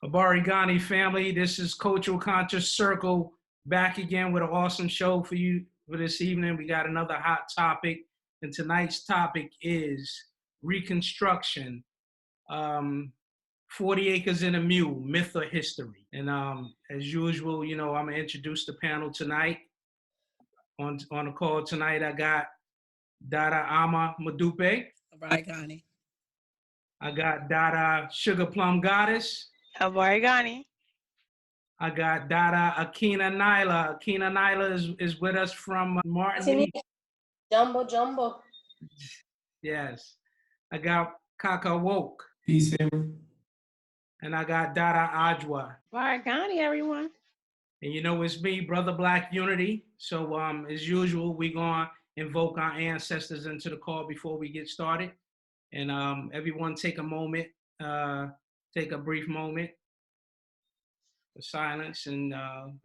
Abarigani family, this is Cultural Conscious Circle back again with an awesome show for you for this evening. We got another hot topic, and tonight's topic is Reconstruction, 40 Acres and a Mule, Myth or History. And as usual, you know, I'm going to introduce the panel tonight. On the call tonight, I got Dada Ama Madupe. Abarigani. I got Dada Sugar Plum Goddess. Abarigani. I got Dada Akina Nyla. Akina Nyla is with us from Martinique. Jumbo. Yes. I got Kaka Woke. Peace, family. And I got Dada Ajwa. Abarigani, everyone. And you know, it's me, Brother Black Unity. So as usual, we're going to invoke our ancestors into the call before we get started. And everyone take a moment, take a brief moment for silence, and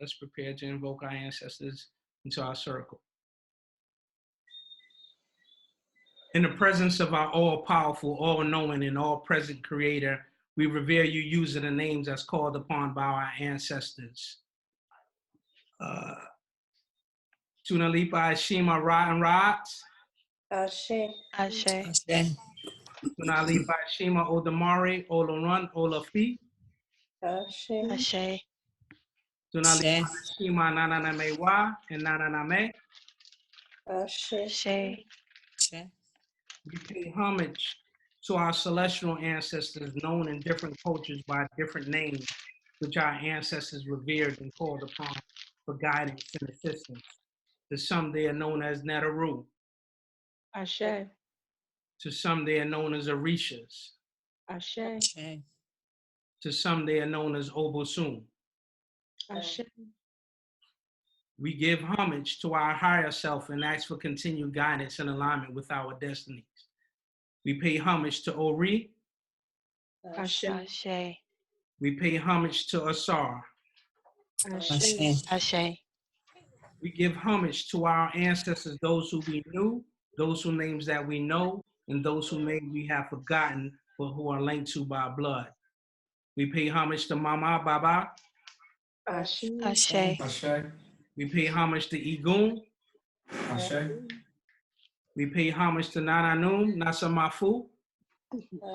let's prepare to invoke our ancestors into our circle. In the presence of our all-powerful, all-knowing, and all-present Creator, we revere you using the names that's called upon by our ancestors. Tunalipa Ashima Rotten Rots. Ashe. Tunalipa Ashima Odamari, Olorun, Olafi. Ashe. Tunalipa Ashima Nananamewa and Nananame. Ashe. We pay homage to our celestial ancestors known in different cultures by different names, which our ancestors revered and called upon for guidance and assistance. To some, they are known as Netaru. Ashe. To some, they are known as Orishas. Ashe. To some, they are known as Obosun. Ashe. We give homage to our higher self and ask for continued guidance and alignment with our destinies. We pay homage to Ori. Ashe. Ashe. We pay homage to Asar. Ashe. Ashe. We give homage to our ancestors, those who we knew, those whose names that we know, and those whose names we have forgotten, but who are linked to by blood. We pay homage to Mama Baba. Ashe. Ashe. We pay homage to Igun. Ashe. We pay homage to Nananum, Nasamafu.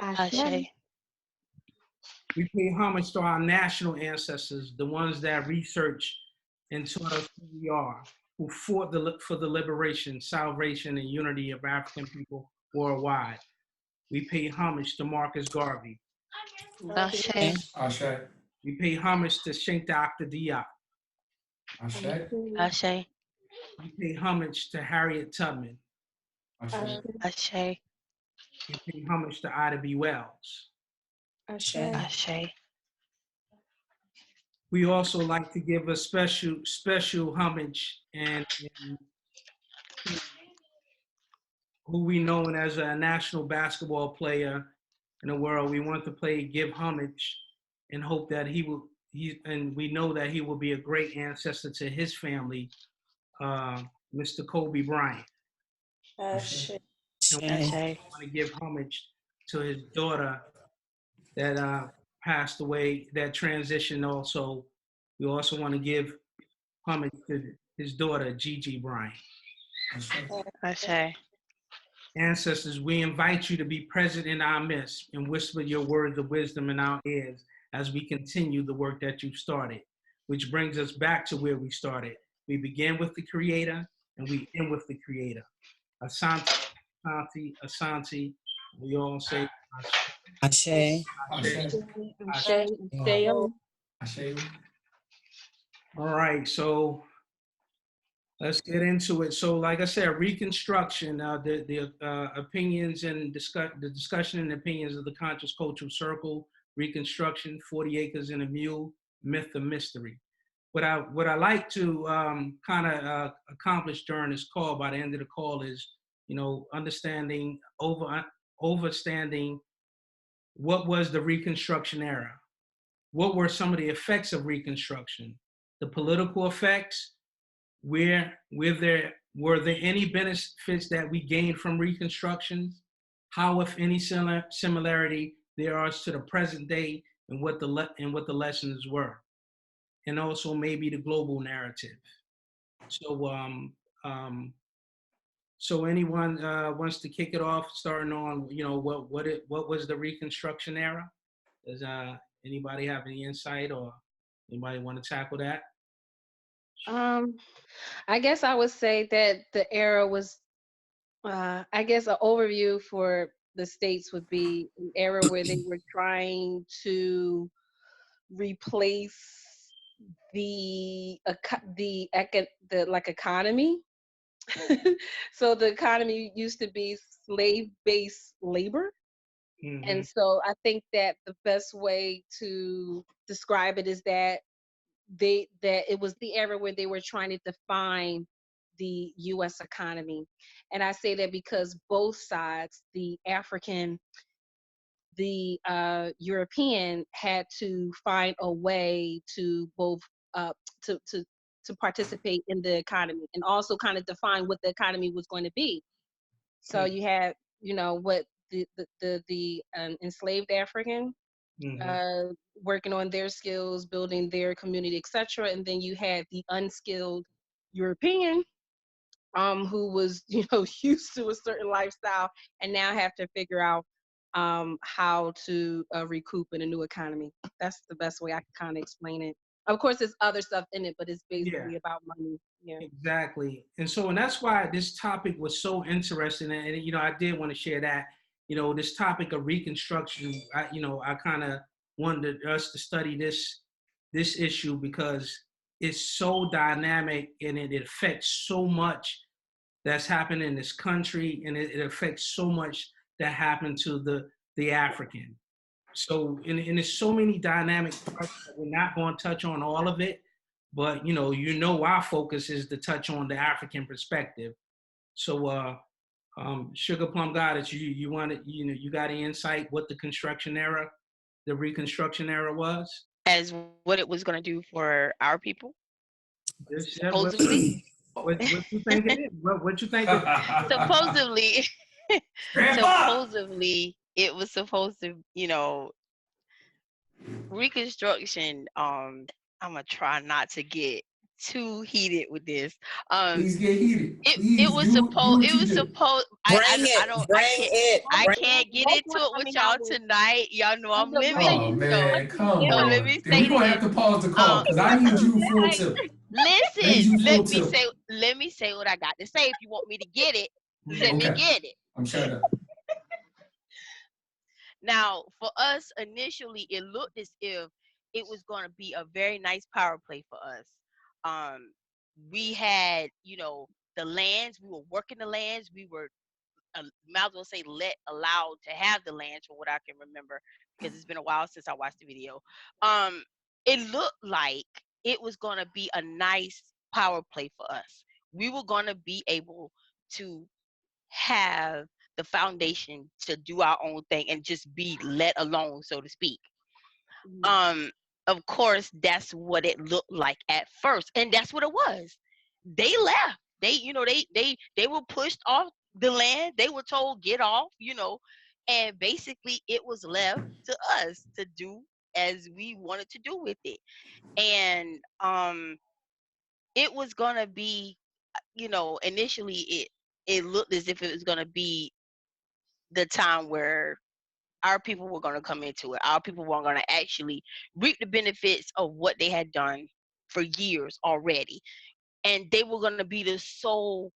Ashe. We pay homage to our national ancestors, the ones that research and taught us who we are, who fought for the liberation, salvation, and unity of African people worldwide. We pay homage to Marcus Garvey. Ashe. Ashe. We pay homage to Sheikh Dr. Diop. Ashe. Ashe. We pay homage to Harriet Tubman. Ashe. Ashe. We pay homage to Ida B. Wells. Ashe. Ashe. We also like to give a special homage and who we know as a national basketball player in the world. We want to give homage and hope that and we know that he will be a great ancestor to his family, Mr. Kobe Bryant. Ashe. And we also want to give homage to his daughter that passed away, that transitioned also. We also want to give homage to his daughter, Gigi Bryant. Ashe. Ancestors, we invite you to be present in our midst and whisper your words of wisdom in our ears as we continue the work that you've started, which brings us back to where we started. We begin with the Creator and we end with the Creator. Asante, Asante, Asante. We all say Ashe. Ashe. Ashe. Ashe. All right, so let's get into it. So, like I said, Reconstruction, the opinions and the discussion and opinions of the Conscious Cultural Circle, Reconstruction, 40 Acres and a Mule, Myth or Mystery. What I like to accomplish during this call, by the end of the call, is, you know, understanding, overstanding what was the Reconstruction era. What were some of the effects of Reconstruction? The political effects. Were there any benefits that we gained from Reconstruction? How, if any, similarity there are to the present day and what the lessons were, and also maybe the global narrative. So so anyone wants to kick it off, starting on what was the Reconstruction era? Does anybody have any insight, or anybody want to tackle that? Um, I guess I would say that the era was, I guess, an overview for the states would be an era where they were trying to replace the like economy. So the economy used to be slave-based labor. Mm-hmm. And so I think that the best way to describe it is that it was the era where they were trying to define the US economy. And I say that because both sides, the African, the European, had to find a way to both uh, to to to participate in the economy and also kind of define what the economy was going to be. So you had, what the enslaved African Mm-hmm. working on their skills, building their community, etc. And then you had the unskilled European, who was, used to a certain lifestyle and now have to figure out how to recoup in a new economy. That's the best way I can kind of explain it. Of course, there's other stuff in it, but it's Yeah. basically about money. Yeah. Exactly. And that's why this topic was so interesting. And I did want to share that, this topic of Reconstruction, I kind of wanted us to study this issue because it's so dynamic and it affects so much that's happened in this country, and it affects so much that happened to the African. So, and there's so many dynamic parts that we're not going to touch on all of it, but our focus is to touch on the African perspective. So, Sugar Plum Goddess, you wanted, you got any insight what the Reconstruction era was? As what it was going to do for our people, This, yeah, supposedly. what you think it is? What you think? Supposedly, Grandpa! supposedly, it was supposed to, Reconstruction. I'm gonna try not to get too heated with this. Please get heated. It Please was do supposed. what It you was do. supposed. Bring I it. don't. Bring it. I Bring can't get into it with y'all tonight. Y'all know I'm Oh limited. man, come So let on. me Then say we're gonna this. have to pause the call Um, because I need you full tilt. I need listen. you full tilt. Let me say what I got to say. If you want me to get it, let me Okay. get it. I'm shut up. Now, for us, initially, it looked as if it was going to be a very nice power play for us. Um, we had, the lands. We were working the lands. We were, might as well say, allowed to have the lands, from what I can remember, because it's been a while since I watched the video. It looked like it was going to be a nice power play for us. We were going to be able to have the foundation to do our own thing and just be let alone, so to speak. Of course, that's what it looked like at first, and that's what it was. They left. They were pushed off the land. They were told get off, and basically it was left to us to do as we wanted to do with it. And it was gonna be, initially it looked as if it was gonna be the time where our people were going to come into it. Our people were going to actually reap the benefits of what they had done for years already. And they were going to be the sole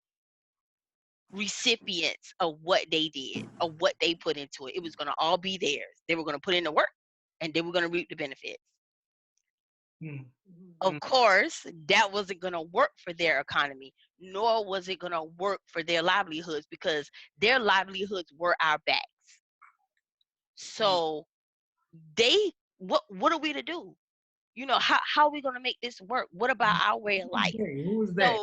recipients of what they did, of what they put into it. It was going to all be theirs. They were going to put in the work and they were going to reap the benefits. Of course, that wasn't going to work for their economy, nor was it going to work for their livelihoods, because their livelihoods were our backs. So what are we to do? How are we gonna make this work? What about our way of life? Who was that?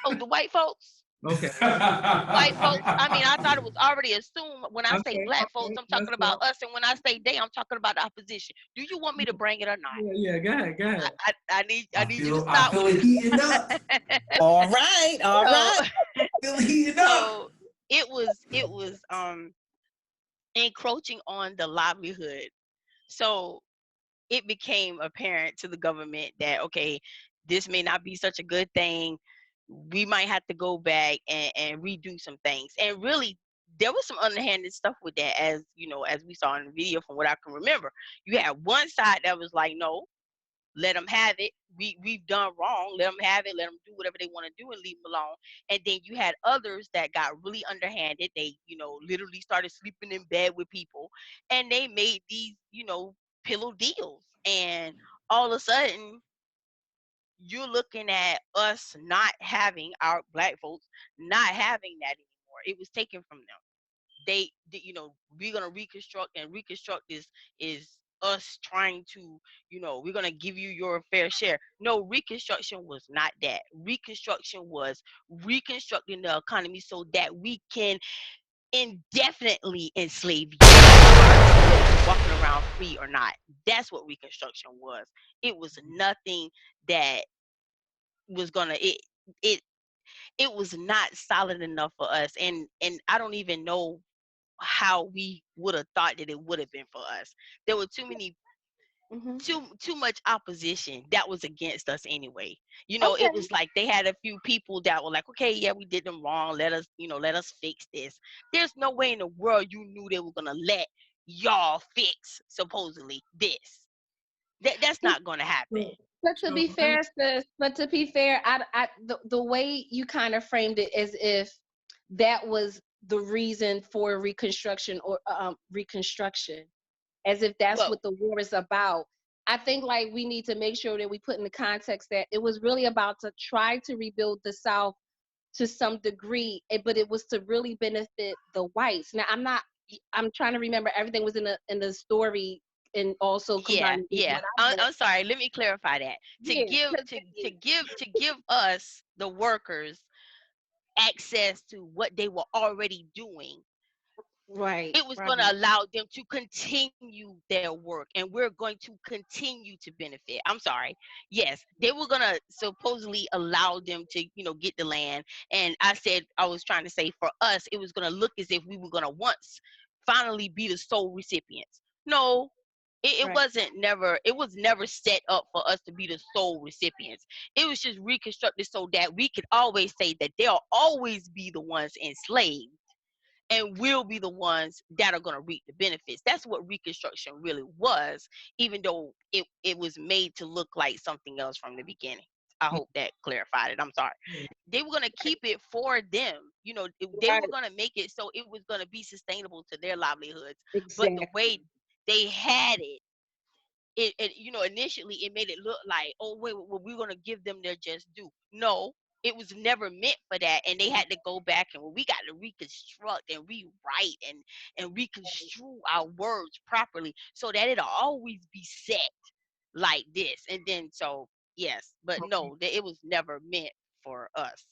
So, the white folks. Okay. White folks. I mean, I thought it was already assumed. When I say black folks, I'm talking about us, and when I say they, I'm talking about the opposition. Do you want me to bring it or not? Yeah, go ahead. I need you to stop. I feel it heating up. All right. I feel it heating up. So it was encroaching on the livelihood So it became apparent to the government that, okay, this may not be such a good thing. We might have to go back and redo some things. And really, there was some underhanded stuff with that, as you know, as we saw in the video from what I can remember. You had one side that was like, no, let them have it. We've done wrong. Let them have it. Let them do whatever they want to do and leave them alone. And then you had others that got really underhanded. They, literally started sleeping in bed with people, and they made these, pillow deals. And all of a sudden, you're looking at us not having our black folks not having that anymore. It was taken from them. We're gonna reconstruct, and reconstruct is us trying to, we're gonna give you your fair share. No, reconstruction was not that. Reconstruction was reconstructing the economy so that we can indefinitely enslave you, regardless of walking around free or not. That's what reconstruction was. It was nothing that was gonna it it was not solid enough for us, and I don't even know how we would have thought that it would have been for us. There were Hmm. too much opposition that was against us anyway. Okay. It was like they had a few people that were like, okay, yeah, we did them wrong. Let us fix this. There's no way in the world you knew they were gonna let y'all fix supposedly this. That's not gonna happen. So, But to so be let me, fair, sis, but to be fair, the way you kind of framed it as if that was the reason for reconstruction, or reconstruction, as if that's Well, what the war is about. I think like we need to make sure that we put in the context that it was really about to try to rebuild the South to some degree, but it was to really benefit the whites. Now I'm trying to remember everything was in the story, and also yeah, combining with yeah. what I read. I'm sorry. Let me clarify that. To Yeah, give continue. to give us the workers access to what they were already doing, Right, it was right. going to allow them to continue their work, and we're going to continue to benefit. I'm sorry. Yes, they were going to supposedly allow them to, get the land. And I was trying to say, for us, it was going to look as if we were going to once finally be the sole recipients. No, Right. it was never set up for us to be the sole recipients. It was just reconstructed so that we could always say that they'll always be the ones enslaved, and we'll be the ones that are going to reap the benefits. That's what reconstruction really was, even though it was made to look like something else from the beginning. I hope that clarified it. I'm sorry. They were going to keep it for them. They Right. were going to make it so it was going to be sustainable to their livelihoods. But the way Exactly. they had it, initially it made it look like, oh wait, well, we're gonna give them their just due. No, it was never meant for that, and they had to go back, and we got to reconstruct and rewrite and reconstrue our words properly so that it'll always be set like this. And then so yes, but no, that it was never meant for us.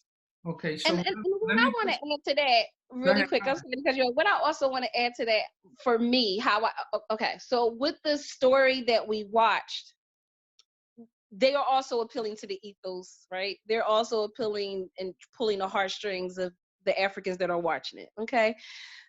okay. And, So and, and what let I me want to just add to that go really ahead. quick, I'm sorry to cut you off. What I also want to add to that, for me, okay, so with the story that we watched, they are also appealing to the ethos, right? They're also appealing and pulling the heartstrings of the Africans that are watching it. Okay.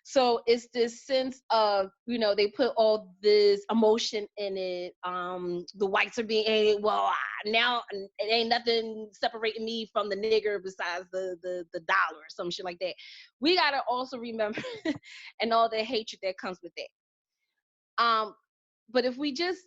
So it's this sense of, they put all this emotion in it. The whites are being, hey, well, now it ain't nothing separating me from the nigger besides the dollar or some shit like that. We gotta also remember and all the hatred that comes with that. But if we just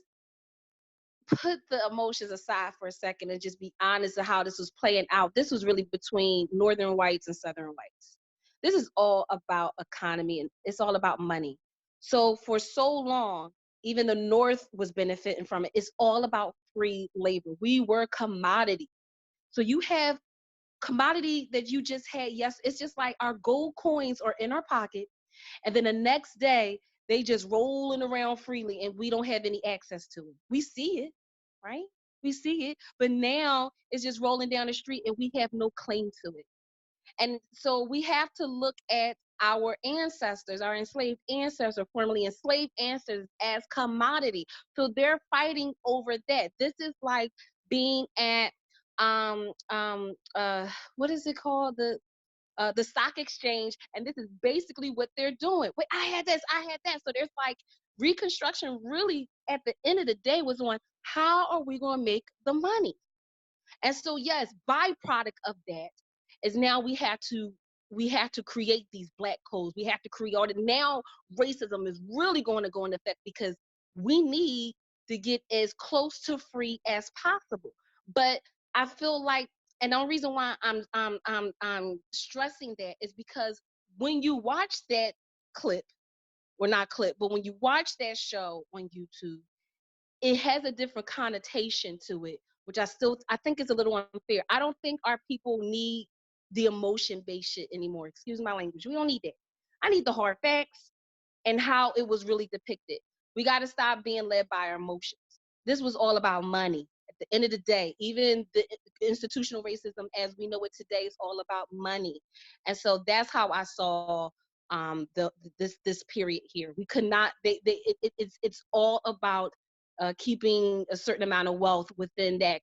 put the emotions aside for a second and just be honest of how this was playing out, this was really between northern whites and southern whites. This is all about economy, and it's all about money. So for so long, even the north was benefiting from it. It's all about free labor. We were commodity. So you have commodity that you just had. Yes, it's just like our gold coins are in our pocket, and then the next day they just rolling around freely, and we don't have any access to it. We see it, right? We see it, but now it's just rolling down the street, and we have no claim to it. And so we have to look at our ancestors, our enslaved ancestors, formerly enslaved ancestors, as commodity. So they're fighting over that. This is like being at um um uh what is it called, the stock exchange, and this is basically what they're doing. Wait, I had this, I had that. So there's like Reconstruction really, at the end of the day, was on how are we going to make the money? And so, yes, byproduct of that is now we have to create these black codes. We have to create all it. Now racism is really going to go into effect because we need to get as close to free as possible. But I feel like, and the only reason why I'm stressing that is because when you watch that clip, or not clip, but when you watch that show on YouTube, it has a different connotation to it, which I think is a little unfair. I don't think our people need the emotion-based shit anymore. Excuse my language. We don't need that. I need the hard facts and how it was really depicted. We got to stop being led by our emotions. This was all about money. At the end of the day, even the institutional racism as we know it today is all about money. And so that's how I saw this period here. We could not, it's all about keeping a certain amount of wealth within that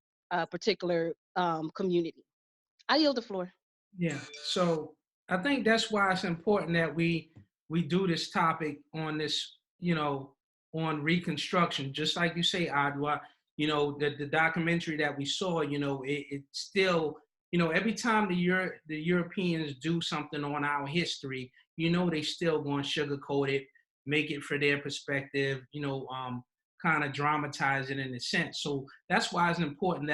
particular community. I yield the floor. Yeah. So I think that's why it's important that we do this topic on this, on Reconstruction. Just like you say, Adwa, the documentary that we saw, it still, every time the Europeans do something on our history, they still going to sugarcoat it, make it for their perspective, kind of dramatize it in a sense. So that's why it's important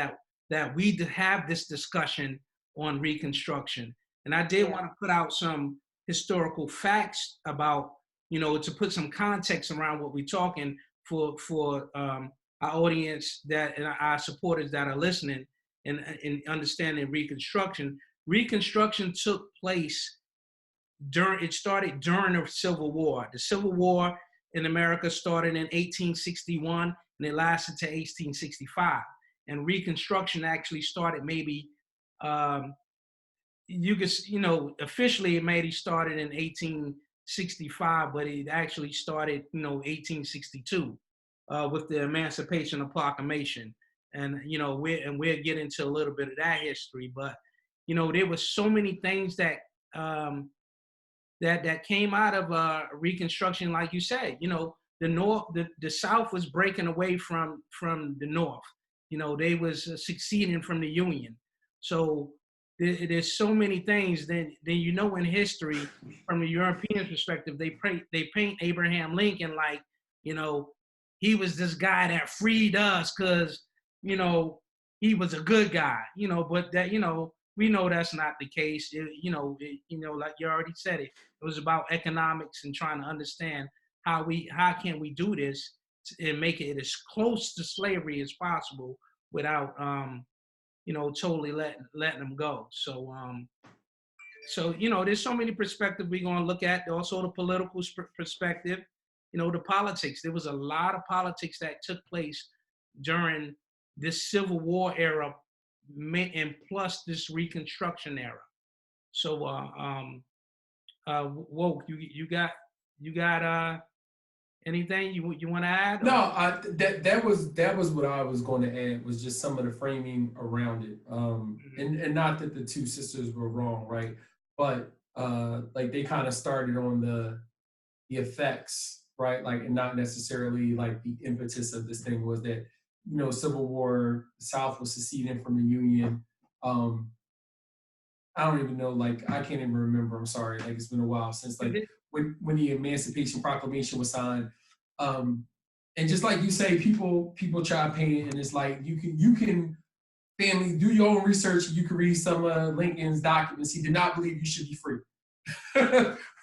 that we have this discussion on Reconstruction. And I did want to put out some historical facts about, to put some context around what we're talking for our audience and our supporters that are listening and understanding Reconstruction. Reconstruction took place it started during the Civil War. The Civil War in America started in 1861 and it lasted to 1865. And Reconstruction actually started maybe you could, officially it maybe started in 1865, but it actually started, 1862 with the Emancipation Proclamation. And, we'll get into a little bit of that history, but, there was so many things that that came out of Reconstruction, like you said. The North, the South was breaking away from the North. They was succeeding from the Union. So there's so many things. Then in history, from the European perspective, they paint Abraham Lincoln like, he was this guy that freed us because, he was a good guy. But that, we know that's not the case. Like you already said it was about economics and trying to understand how can we do this and make it as close to slavery as possible without totally letting them go. So there's so many perspectives we're going to look at. Also the political perspective, the politics. There was a lot of politics that took place during this Civil War era and plus this Reconstruction era. So Woke, you got anything you want to add? No, that was what I was going to add, was just some of the framing around it. And not that the two sisters were wrong, right? But like they kind of started on the effects, right? Like, and not necessarily like the impetus of this thing was that, Civil War, the South was seceding from the Union. I don't even know, like, I can't even remember, I'm sorry. Like, it's been a while since, like, when the Emancipation Proclamation was signed. And just like you say, people try to paint it, and it's like, you can family, do your own research, and you can read some of Lincoln's documents. He did not believe you should be free,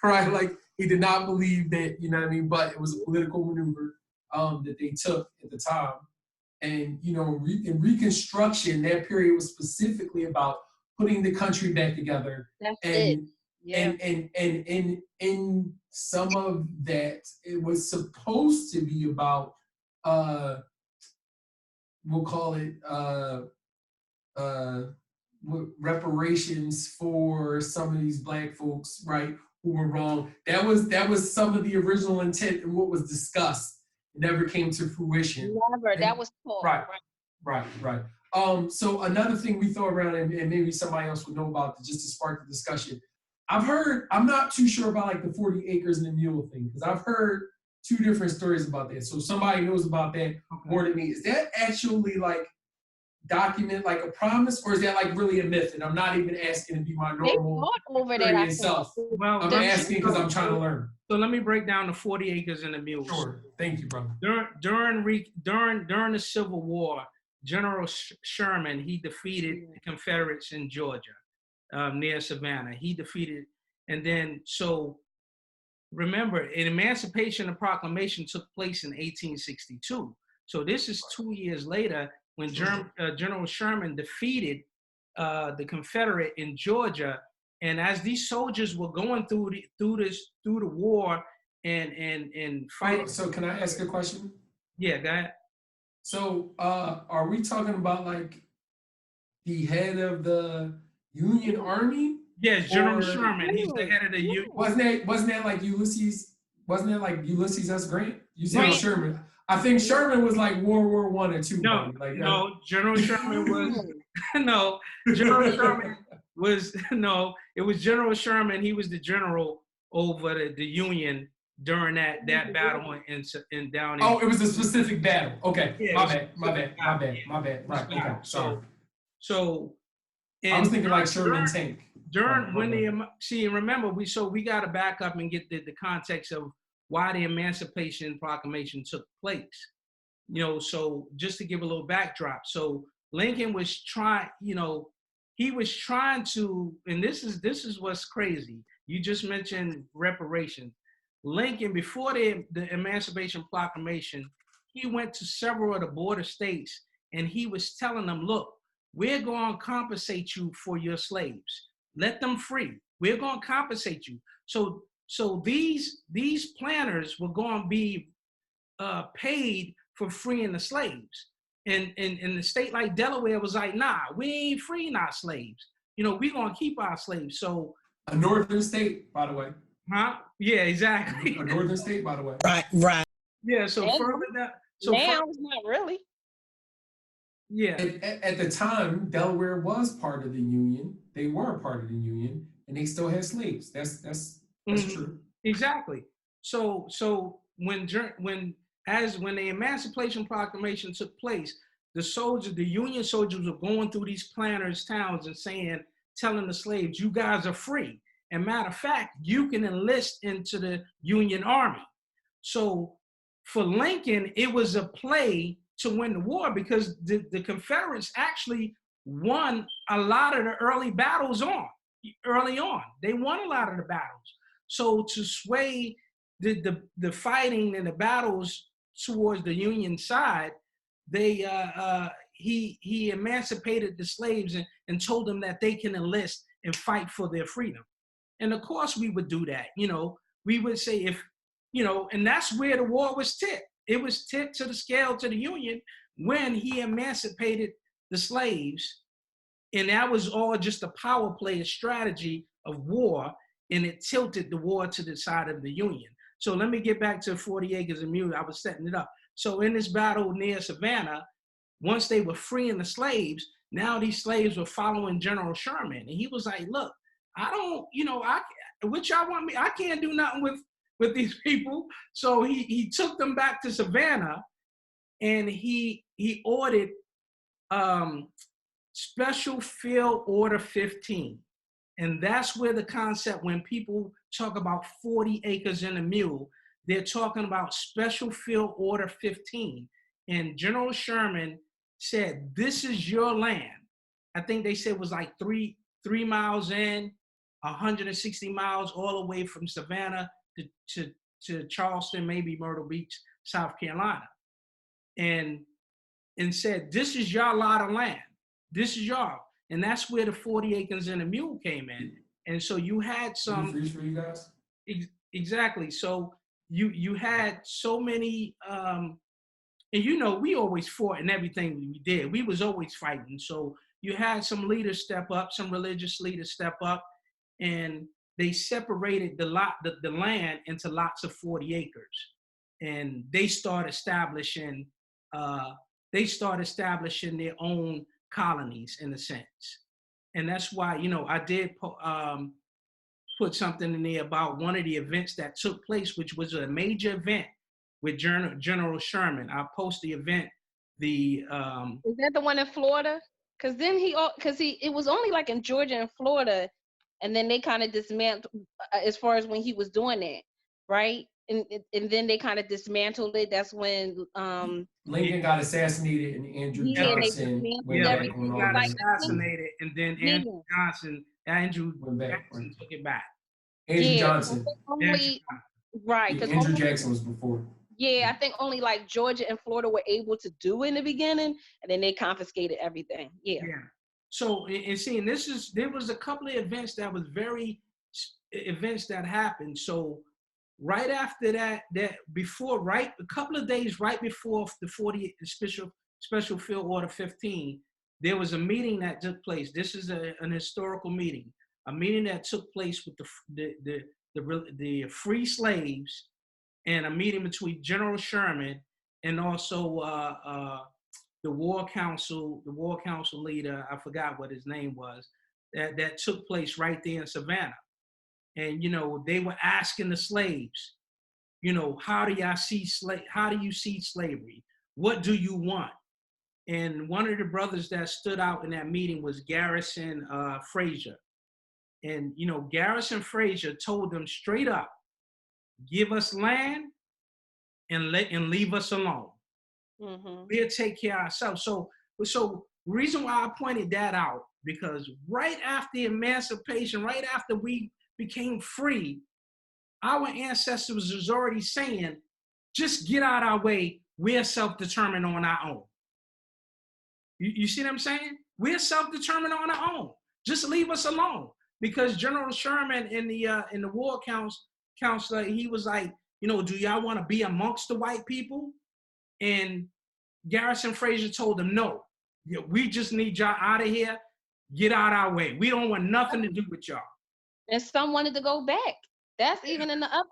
right? Like, he did not believe that, you know what I mean? But it was a political maneuver that they took at the time. And, in Reconstruction, that period was specifically about putting the country back together. That's and, it. Yeah. And in some of that, it was supposed to be about, we'll call it reparations for some of these Black folks, right, who were wrong. That was some of the original intent and what was discussed. It never came to fruition. Never. That was talk. Right. So another thing we throw around, and maybe somebody else would know about just to spark the discussion. I'm not too sure about like the 40 acres and the mule thing, because I've heard two different stories about that. So somebody knows about that more than me. Is that actually like document, like a promise, or is that like really a myth? And I'm not even asking to be my They normal fought over that. I Syrian think. self. Well, I'm asking because I'm trying to learn. So let me break down the 40 acres and the mules. Sure. Thank you, brother. During the Civil War, General Sherman, he defeated the Confederates in Georgia, near Savannah. He defeated, and then so remember, an Emancipation and Proclamation took place in 1862. So this is 2 years later when General Sherman defeated the Confederate in Georgia. And as these soldiers were going through the war and fighting. So can I ask a question? Yeah, go ahead. So are we talking about like the head of the Union Army? Yes, General Sherman. He's the head of the Union. Wasn't that like Ulysses? Wasn't that like Ulysses S. Grant? You said Right. Sherman. I think Sherman was like World War I and II. No, like, no, General Sherman was no, General Sherman was no, it was General Sherman. He was the general over the Union during that battle in down in. Oh, it was a specific battle. Okay, Yeah, my bad. Right, okay, sorry. So I was thinking like Sherman tank. During when remember we got to back up and get the context of why the Emancipation Proclamation took place. So just to give a little backdrop. So Lincoln was trying, he was trying to, and this is what's crazy. You just mentioned reparations. Lincoln, before the Emancipation Proclamation, he went to several of the border states and he was telling them, look, we're going to compensate you for your slaves. Let them free. We're going to compensate you. So these planters were going to be paid for freeing the slaves. And the state like Delaware was like, nah, we ain't freeing our slaves. We're going to keep our slaves. So a northern state, by the way. Huh? Yeah, exactly. A northern state, by the way. Right. Yeah, so And further down. So now it's not really. Yeah. At the time, Delaware was part of the Union. They were a part of the Union, and they still had slaves. That's true. Exactly. So when the Emancipation Proclamation took place, the Union soldiers were going through these planters' towns and telling the slaves, you guys are free. And matter of fact, you can enlist into the Union Army. So for Lincoln, it was a play to win the war because the Confederates actually won a lot of the early battles early on. They won a lot of the battles. So to sway the fighting and the battles towards the Union side, he emancipated the slaves and told them that they can enlist and fight for their freedom. And of course we would do that. We would say and that's where the war was tipped. It was tipped to the scale to the Union when he emancipated the slaves. And that was all just a power play, a strategy of war, and it tilted the war to the side of the Union. So let me get back to 40 acres and Mule. I was setting it up. So in this battle near Savannah, once they were freeing the slaves, now these slaves were following General Sherman. And he was like, look, I don't, what y'all want me? I can't do nothing with these people. So he took them back to Savannah and he ordered Special Field Order 15. And that's where the concept, when people talk about 40 acres and a mule, they're talking about Special Field Order 15. And General Sherman said, this is your land. I think they said it was like three miles in, 160 miles all the way from Savannah to Charleston, maybe Myrtle Beach, South Carolina. And said, this is your lot of land. This is y'all. And that's where the 40 acres and a mule came in. And so you had some. Freeze for you guys? Exactly. So you had so many, and we always fought in everything we did. We was always fighting. So you had some leaders step up, some religious leaders step up, and they separated the land into lots of 40 acres. And they start establishing their own colonies in a sense. And that's why, I did put something in there about one of the events that took place, which was a major event with General Sherman. I'll post the event. The Is that the one in Florida? Because then it was only like in Georgia and Florida, and then they kind of dismantled as far as when he was doing that, right? And then they kind of dismantled it. That's when Lincoln got assassinated and Andrew yeah, and they Johnson dismantled went yeah, back everything. on he all got Like this. I think, assassinated, and then yeah, Andrew Went back. Jackson took it back. Andrew yeah. I Johnson. think Andrew only Johnson. right Yeah, because Andrew only Jackson was before. yeah, I think only like Georgia and Florida were able to do it in the beginning, and then they confiscated everything. Yeah. Yeah. So and seeing there was a couple of events that was events that happened. So right after that, a couple of days right before the 40th special field order 15, there was a meeting that took place. This is an historical meeting, a meeting that took place with the free slaves, and a meeting between General Sherman and also the war council leader, I forgot what his name was, that took place right there in Savannah. And they were asking the slaves, how do you see slavery? What do you want? And one of the brothers that stood out in that meeting was Garrison Frazier. And Garrison Frazier told them straight up, give us land and leave us alone. Mm-hmm. We'll take care of ourselves. So the reason why I pointed that out, because right after emancipation, right after we became free, our ancestors was already saying, just get out our way. We're self-determined on our own. You see what I'm saying? We're self-determined on our own. Just leave us alone. Because General Sherman in the war counselor, he was like, do y'all want to be amongst the white people? And Garrison Frazier told them, no, we just need y'all out of here. Get out our way. We don't want nothing to do with y'all. And some wanted to go back. That's even in the up.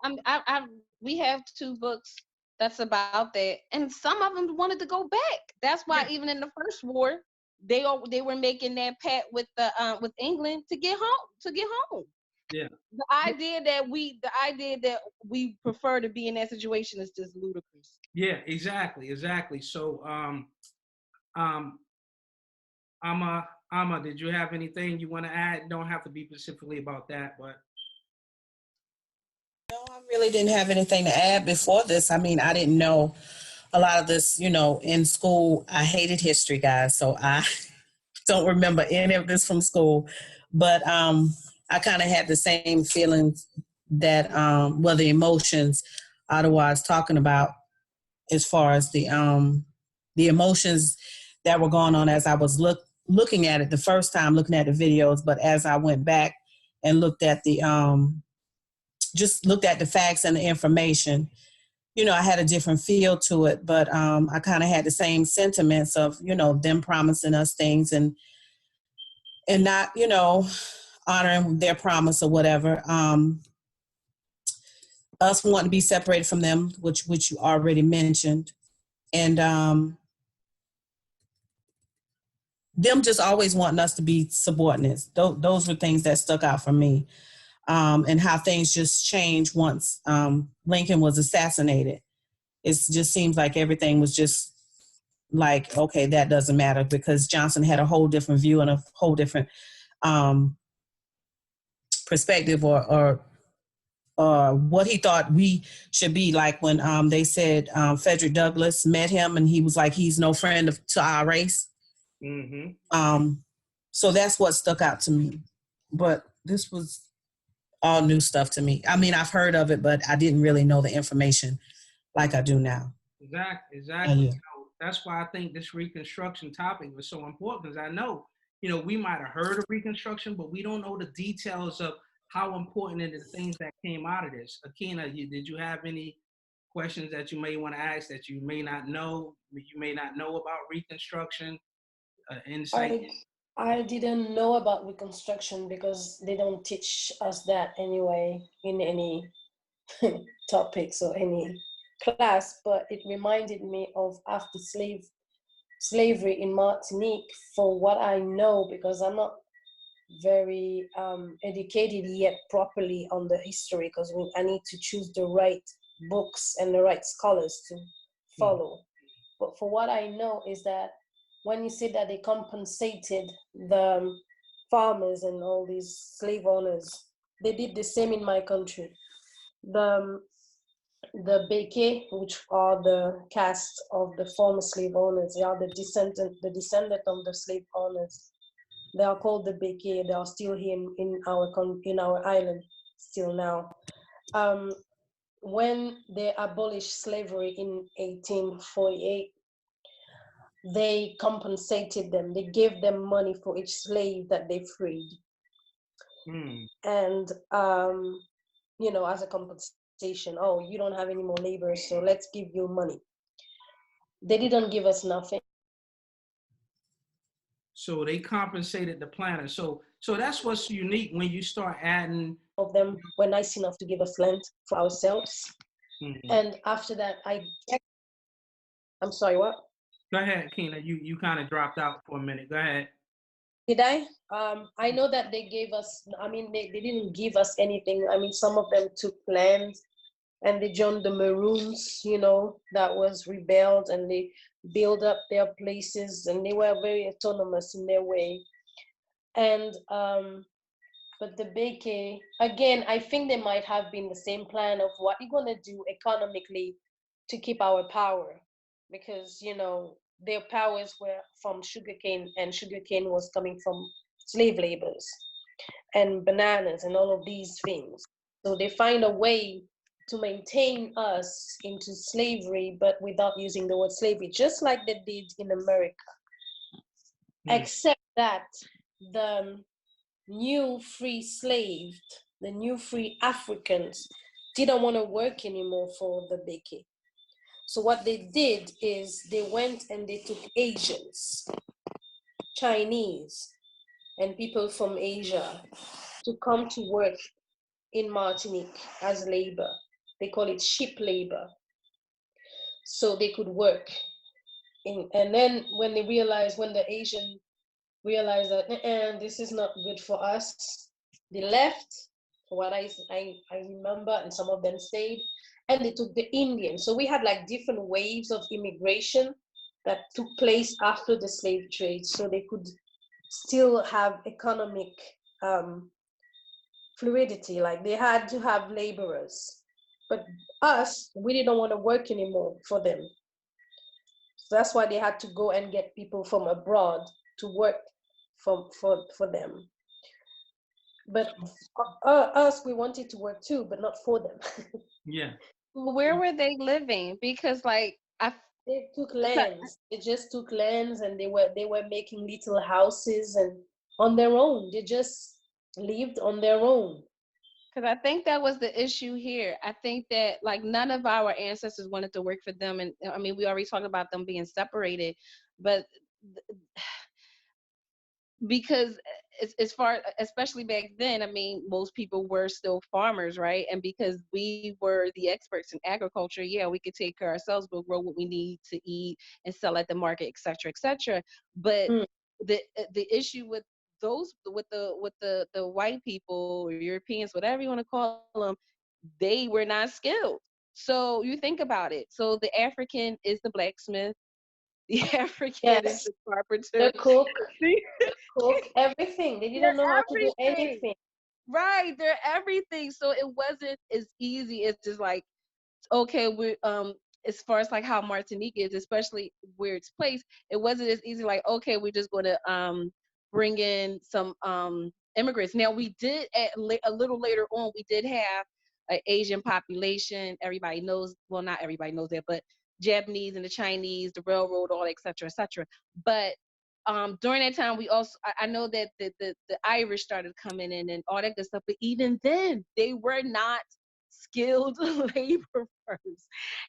We have 2 books that's about that, and some of them wanted to go back. That's why even in the first war, they were making that pact with with England to get home. Yeah. The idea that we prefer to be in that situation is just ludicrous. Yeah, exactly. So Amma, did you have anything you want to add? Don't have to be specifically about that, but No, I really didn't have anything to add before this. I mean, I didn't know a lot of this, in school. I hated history, guys, so I don't remember any of this from school. But I kind of had the same feelings that, the emotions Ottawa is talking about, as far as the emotions that were going on as I was looking at it the first time, looking at the videos. But as I went back and looked at just looked at the facts and the information, I had a different feel to it. But I kind of had the same sentiments of, them promising us things and not, honoring their promise or whatever. Us wanting to be separated from them, which you already mentioned. And them just always wanting us to be subordinates. Those were things that stuck out for me. And how things just changed once Lincoln was assassinated. It just seems like everything was just like, okay, that doesn't matter, because Johnson had a whole different view and a whole different perspective or what he thought we should be like when they said Frederick Douglass met him and he was like, he's no friend to our race. mm-hmm. So that's what stuck out to me. But this was all new stuff to me. I mean, I've heard of it, but I didn't really know the information like I do now. Exactly. Yeah. That's why I think this Reconstruction topic was so important, because I know, we might have heard of Reconstruction, but we don't know the details of how important and the things that came out of this. Akina, did you have any questions that you may want to ask that you may not know about Reconstruction? Insight? I didn't know about Reconstruction because they don't teach us that anyway in any topics or any class, but it reminded me of after slavery in Martinique, for what I know, because I'm not very educated yet properly on the history, because I need to choose the right books and the right scholars to follow. But for what I know is that when you say that they compensated the farmers and all these slave owners, they did the same in my country. The the Beke, which are the caste of the former slave owners, they are the descendant of the slave owners. They are called the Beke. They are still here in our island still now. Um, when they abolished slavery in 1848, they compensated them. They gave them money for each slave that they freed, and as a compensation, oh, you don't have any more labor, so let's give you money. They didn't give us nothing. So they compensated the planners. So that's what's unique when you start adding. Of them were nice enough to give us land for ourselves. And after that, I'm sorry, what? Go ahead, Keena. You kind of dropped out for a minute. Go ahead. Did I? I know that they gave us, I mean, they didn't give us anything. I mean, some of them took land and they joined the Maroons, that was rebelled, and they built up their places, and they were very autonomous in their way. And but the Beke, again, I think they might have been the same plan of what you're gonna do economically to keep our power, because their powers were from sugarcane, and sugarcane was coming from slave labors and bananas and all of these things. So they find a way to maintain us into slavery, but without using the word slavery, just like they did in America. Except that the new free Africans didn't want to work anymore for the Beke. So what they did is they went and they took Asians, Chinese, and people from Asia to come to work in Martinique as labor. They call it ship labor. So they could work. And then when the Asian realized that this is not good for us, they left, for what I remember, and some of them stayed, and they took the Indians. So we had like different waves of immigration that took place after the slave trade, so they could still have economic fluidity. Like they had to have laborers, but us, we didn't want to work anymore for them. So that's why they had to go and get people from abroad to work for them. But us, we wanted to work too, but not for them. Yeah. Where were they living? Because they took lands. They just took lands, and they were making little houses and on their own. They just lived on their own. Because I think that was the issue here. I think that none of our ancestors wanted to work for them, and I mean we already talked about them being separated, but because as far, especially back then, I mean, most people were still farmers, right? And because we were the experts in agriculture, yeah, we could take care of ourselves, we'll grow what we need to eat and sell at the market, et cetera, et cetera. But the issue with the white people or Europeans, whatever you want to call them, they were not skilled. So you think about it. So the African is the blacksmith, the African is the carpenter, the cook, everything. They didn't know how to do anything. Right, they're everything. So it wasn't as easy as just okay, we as far as how Martinique is, especially where it's placed, it wasn't as easy okay, we're just going to bring in some immigrants. Now we did a little later on, we did have an Asian population. Everybody knows, well, not everybody knows that, but Japanese and the Chinese, the railroad, all et cetera, et cetera. But during that time, we also, I know that the Irish started coming in and all that good stuff, but even then, they were not skilled laborers,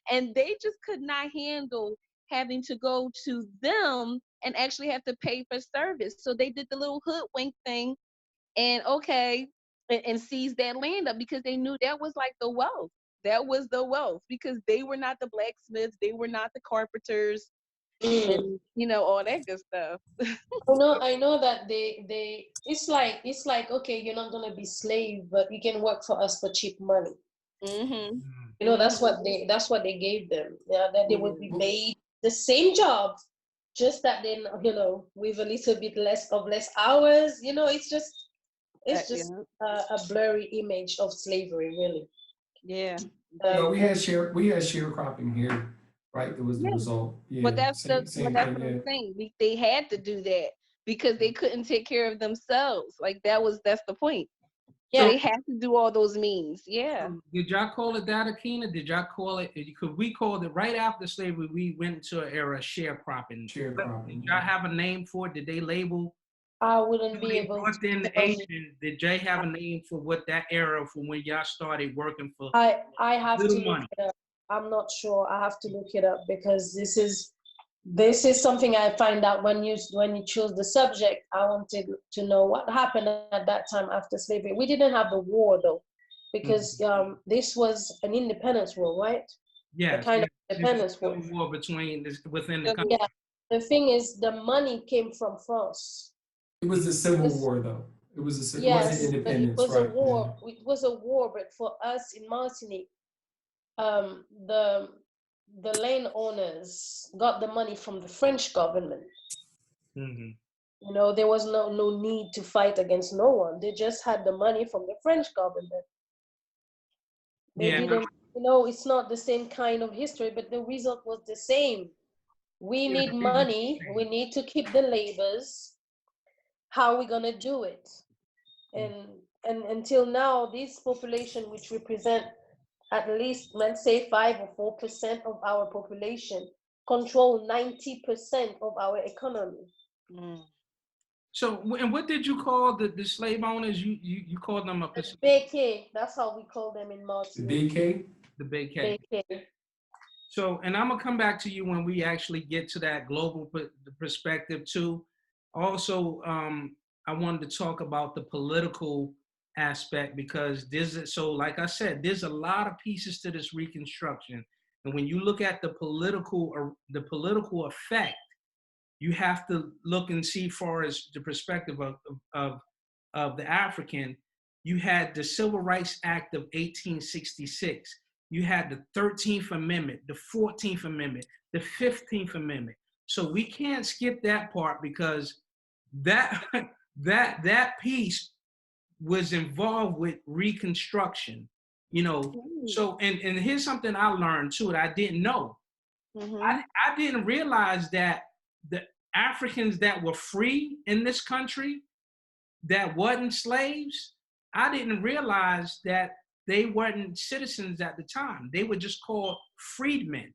and they just could not handle having to go to them and actually have to pay for service. So they did the little hoodwink thing, and and seized that land up, because they knew that was the wealth. That was the wealth, because they were not the blacksmiths, they were not the carpenters, and all that good stuff. I know that they it's like okay, you're not gonna be slave, but you can work for us for cheap money. You know, that's what they gave them. Yeah, that they would be Mhm. paid the same job, just that then, you know, with a little bit less hours. You know, it's just Yeah. a blurry image of slavery, really. Yeah. Well, Um, we had sharecropping here, right? That was the Yeah. result. But Yeah, that's the but same that's thing. what Yeah. I'm saying. They had to do that because they couldn't take care of themselves. Like that's the point. So yeah, they had to do all those means. Yeah. So did y'all call it that, Akina? Did y'all call it? Because we called it right after slavery. We went into an era of sharecropping. Did Sharecropping. y'all have a name for it? Did they label? I wouldn't When be they able brought in to the tell you. Asian, did Jay have a name for what that era from when y'all started working for I have to little look money? it up. I'm not sure. I have to look it up because this is something I find out when you choose the subject. I wanted to know what happened at that time after slavery. We didn't have the war though, because this was an independence war, right? A Yes, kind yes. of This is independence a war. civil war within the So country. Yeah. The thing is, the money came from France. It was the Civil Yes, War, though. It wasn't yes, but it independence, was a right? Yeah. war. It was a war, but for us in Martinique, um, the the landowners got the money from the French government. Mm-hmm. You know, there was no need to fight against no one. They just had the money from the French government. They Yeah, didn't, you know, it's not the same kind of history, but the result was the same. We yeah, need money. We need to keep the labors. How are we gonna do it? And until now, this population, which represent at least, let's say, 5 or 4% of our population, control 90% of our economy. mm, So, and what did you call the slave owners? You called them a The Pacific, Beke, that's how we call them in The Martinique. BK. the Bay K. Beke. So, and I'm gonna come back to you when we actually get to that global perspective too. Also, I wanted to talk about the political aspect because so like I said, there's a lot of pieces to this reconstruction, and when you look at the political effect, you have to look and see far as the perspective of of the African. You had the Civil Rights Act of 1866. You had the 13th Amendment, the 14th Amendment, the 15th Amendment. So we can't skip that part because that that piece was involved with Reconstruction. You know, mm, so and here's something I learned too that I didn't know. mhm, I didn't realize that the Africans that were free in this country that wasn't slaves, I didn't realize that they weren't citizens at the time. They were just called freedmen,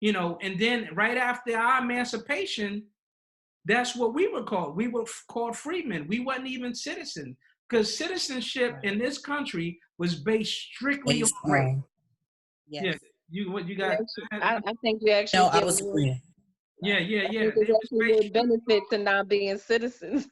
you know. And then right after our emancipation, that's what we were called. We were called freedmen. We wasn't even citizens because citizenship in this country was based strictly on Based race. on, Yeah, yes. you You got? actually- I think you actually No, I get was more. agreeing. Yeah, yeah, I yeah. think there's It was actually more based. benefit to not being citizens.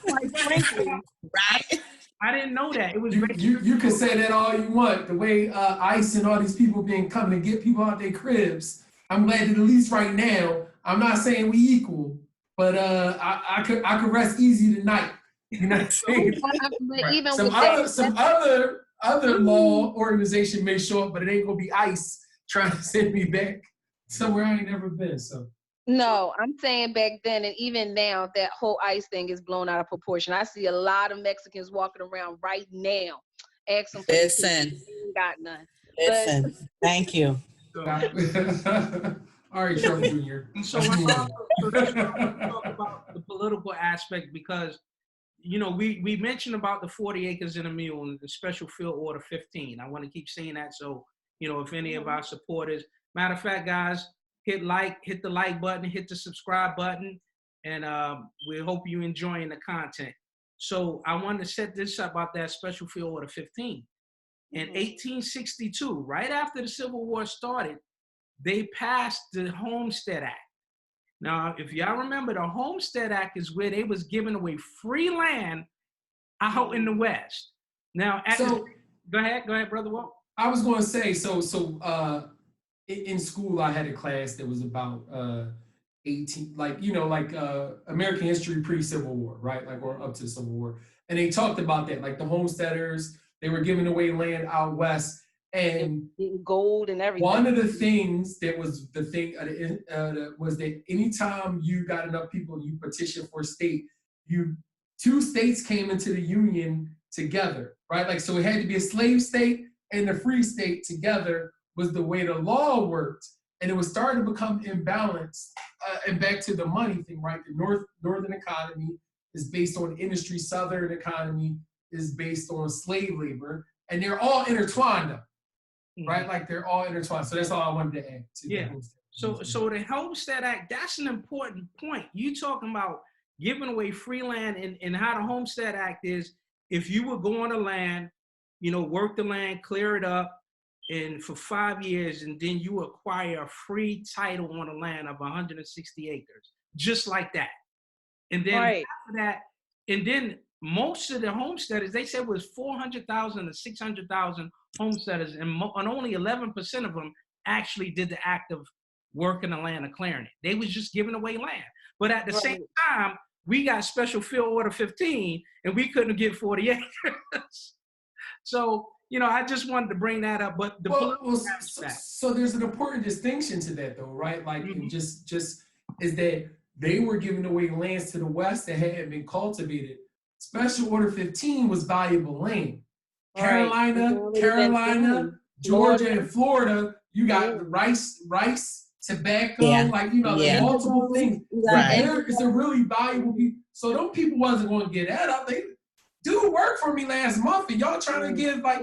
Quite frankly. Right? I didn't know that. It was based. You can say that all you want. The way ICE and all these people been coming to get people out their cribs. I'm glad that at least right now, I'm not saying we equal, but I could rest easy tonight. You know what I'm saying? But Right. even Some with that, other law organization may show up, but it ain't gonna be ICE trying to send me back somewhere I ain't never been. So no, I'm saying back then and even now, that whole ICE thing is blown out of proportion. I see a lot of Mexicans walking around right now asking for their tickets. Listen, They ain't got none. But listen. Thank you. So, all right, Trump Jr. and so, Let's move so that's why I on. talk about the political aspect because you know we mentioned about the 40 acres in a mule and the special field order 15. I want to keep saying that so you know if any of our supporters. Matter of fact, guys, hit the like button, hit the subscribe button, and we hope you enjoying the content. So I wanted to set this up about that special field order 15. In 1862, right after the Civil War started, they passed the Homestead Act. Now, if y'all remember, the Homestead Act is where they was giving away free land out in the West. Now, go ahead, brother Walt. I was going to say, in school, I had a class that was about 18, American history pre-Civil War, right? Like, or up to the Civil War. And they talked about that, like the homesteaders, They were giving away land out west. And gold and everything. one of the things that was the thing was that anytime you got enough people, you petition for a state, two states came into the union together, right? Like, so it had to be a slave state and a free state together was the way the law worked. And it was starting to become imbalanced. And back to the money thing, right? The northern economy is based on industry, southern economy is based on slave labor, and they're all intertwined now. Right, like they're all intertwined. So that's all I wanted to add. So the Homestead Act, that's an important point. You talking about giving away free land, and how the Homestead Act is, if you would go on the land, work the land, clear it up, and for 5 years, and then you acquire a free title on the land of 160 acres, just like that. And then after that, and then most of the homesteaders, they said was 400,000 to 600,000 homesteaders, and only 11% of them actually did the act of working the land or clearing it. They was just giving away land. But at the same time, we got Special Field Order 15, and we couldn't get 40 acres. So, I just wanted to bring that up. But so there's an important distinction to that, though, right? Like, just is that they were giving away lands to the west that hadn't been cultivated. Special Order 15 was valuable land. Carolina, Georgia, and Florida, you got rice, tobacco, multiple things. Right. There is a really valuable people. So those people wasn't going to get that up. They do work for me last month, and y'all trying to give right.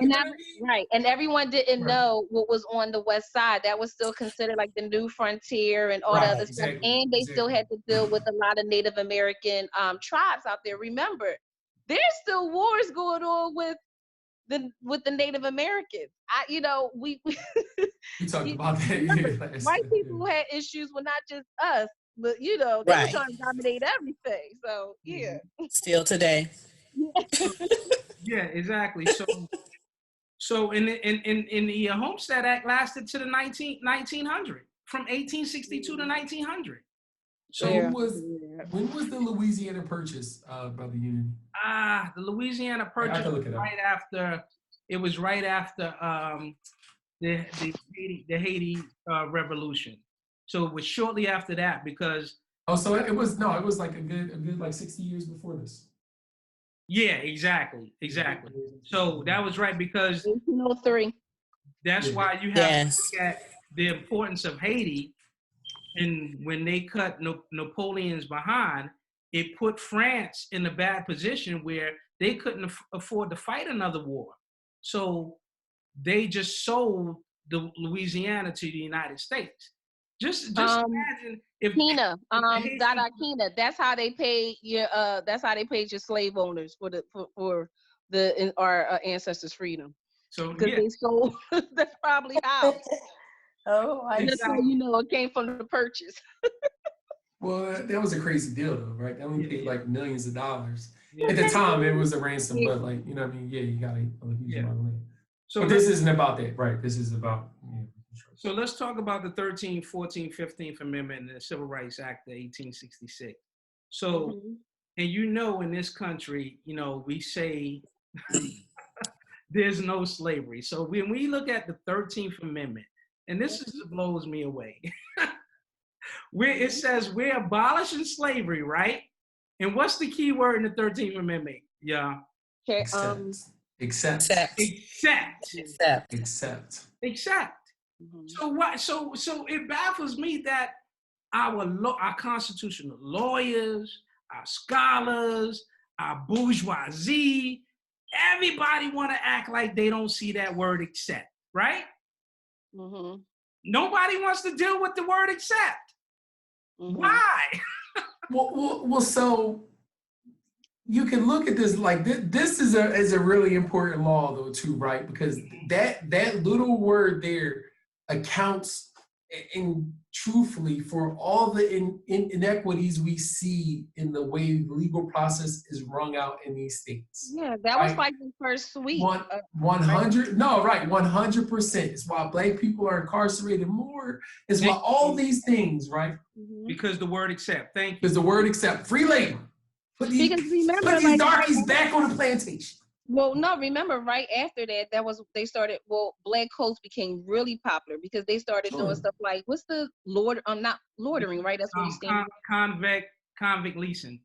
And everyone didn't know what was on the west side. That was still considered like the new frontier and all the other stuff. And they still had to deal with a lot of Native American tribes out there. Remember, there's still wars going on with the Native Americans. We talked about that. White people had issues with not just us, but they were trying to dominate everything. So still today. Yeah, exactly. So in the Homestead Act lasted to the 1900, from 1862 to 1900. So when was the Louisiana Purchase, Brother Unity? The Louisiana Purchase was right after the Haiti Revolution. So it was shortly after that, because it was like a good like 60 years before this. Yeah, exactly. So that was right, because 1803. That's why you have to look at the importance of Haiti. And when they cut Napoleon's behind, it put France in a bad position where they couldn't afford to fight another war. So they just sold the Louisiana to the United States. Just imagine if Kina, Dada Kina. That's how they paid your. That's how they paid your slave owners for our ancestors' freedom. So because they sold. That's probably how. That's how it came from the purchase. Well, that was a crazy deal, though, right? They only paid like millions of dollars. At the time, it was a ransom, but like, you know what I mean? Yeah, you got a huge amount of money. So but this isn't about that, right? This is about. So let's talk about the 13th, 14th, 15th Amendment and the Civil Rights Act of 1866. So, and in this country, we say there's no slavery. So when we look at the 13th Amendment, and this blows me away, where it says we're abolishing slavery, right? And what's the key word in the 13th Amendment? Yeah. Accept. So what? So it baffles me that our constitutional lawyers, our scholars, our bourgeoisie, everybody want to act like they don't see that word accept, right? Nobody wants to deal with the word accept. Why? well, so you can look at this like this is a really important law though too, right? Because that little word there accounts in truthfully for all the inequities we see in the way the legal process is rung out in these states. Yeah, that was like the first week. 100%. It's why Black people are incarcerated more. It's why all these things, right? Because the word accept. Thank you. Because the word accept. Free labor. Put these darkies back on the plantation. Well, no, remember right after that, they started. Well, black coats became really popular because they started doing Sure. stuff like what's the not loitering, right? That's where you stand. Convict leasing.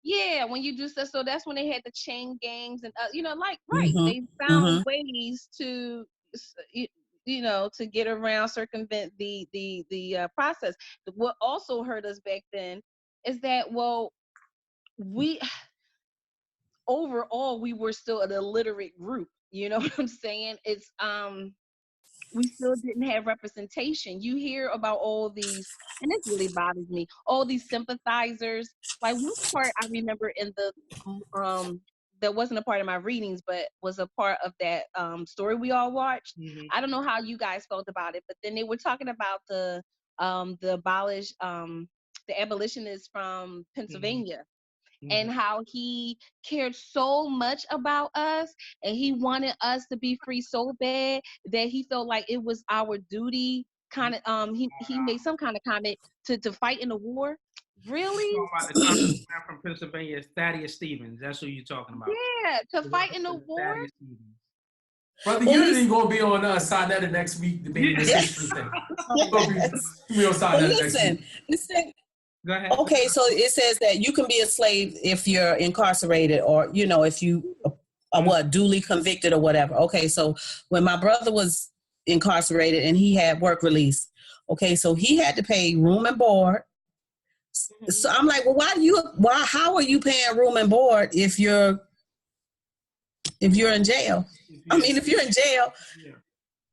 Yeah, when you do stuff, so that's when they had the chain gangs and like right, Mhm. they found ways to to get around, circumvent the process. What also hurt us back then is that we overall we were still an illiterate group. You know what I'm saying? It's we still didn't have representation. You hear about all these, and this really bothers me, all these sympathizers. Like one part I remember in the that wasn't a part of my readings, but was a part of that story we all watched. Mm-hmm. I don't know how you guys felt about it, but then they were talking about the abolitionists from Pennsylvania and how he cared so much about us and he wanted us to be free so bad that he felt like it was our duty kind of he made some kind of comment to fight in the war. Really? Talking about the congressman from Pennsylvania, Thaddeus Stevens. That's who you're talking about. Yeah, to fight in the war. Thaddeus Stevens. Brother Unity gonna be on Sinetta next week debating this history thing. We on Sinetta next week. Listen. Go ahead. Okay, so it says that you can be a slave if you're incarcerated or, if you are duly convicted or whatever. Okay, so when my brother was incarcerated and he had work release, okay, so he had to pay room and board. So I'm like, well, how are you paying room and board if you're in jail? I mean, if you're in jail,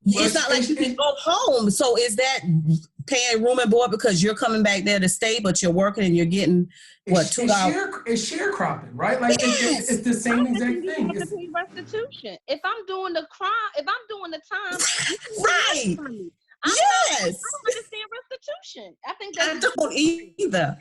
it's not like you can go home. So is that paying room and board because you're coming back there to stay, but you're working and you're getting $2? It's sharecropping, right? Like it's the same exact thing. You have to pay restitution. If I'm doing the crime, if I'm doing the time, right? I don't understand restitution. I think I don't either.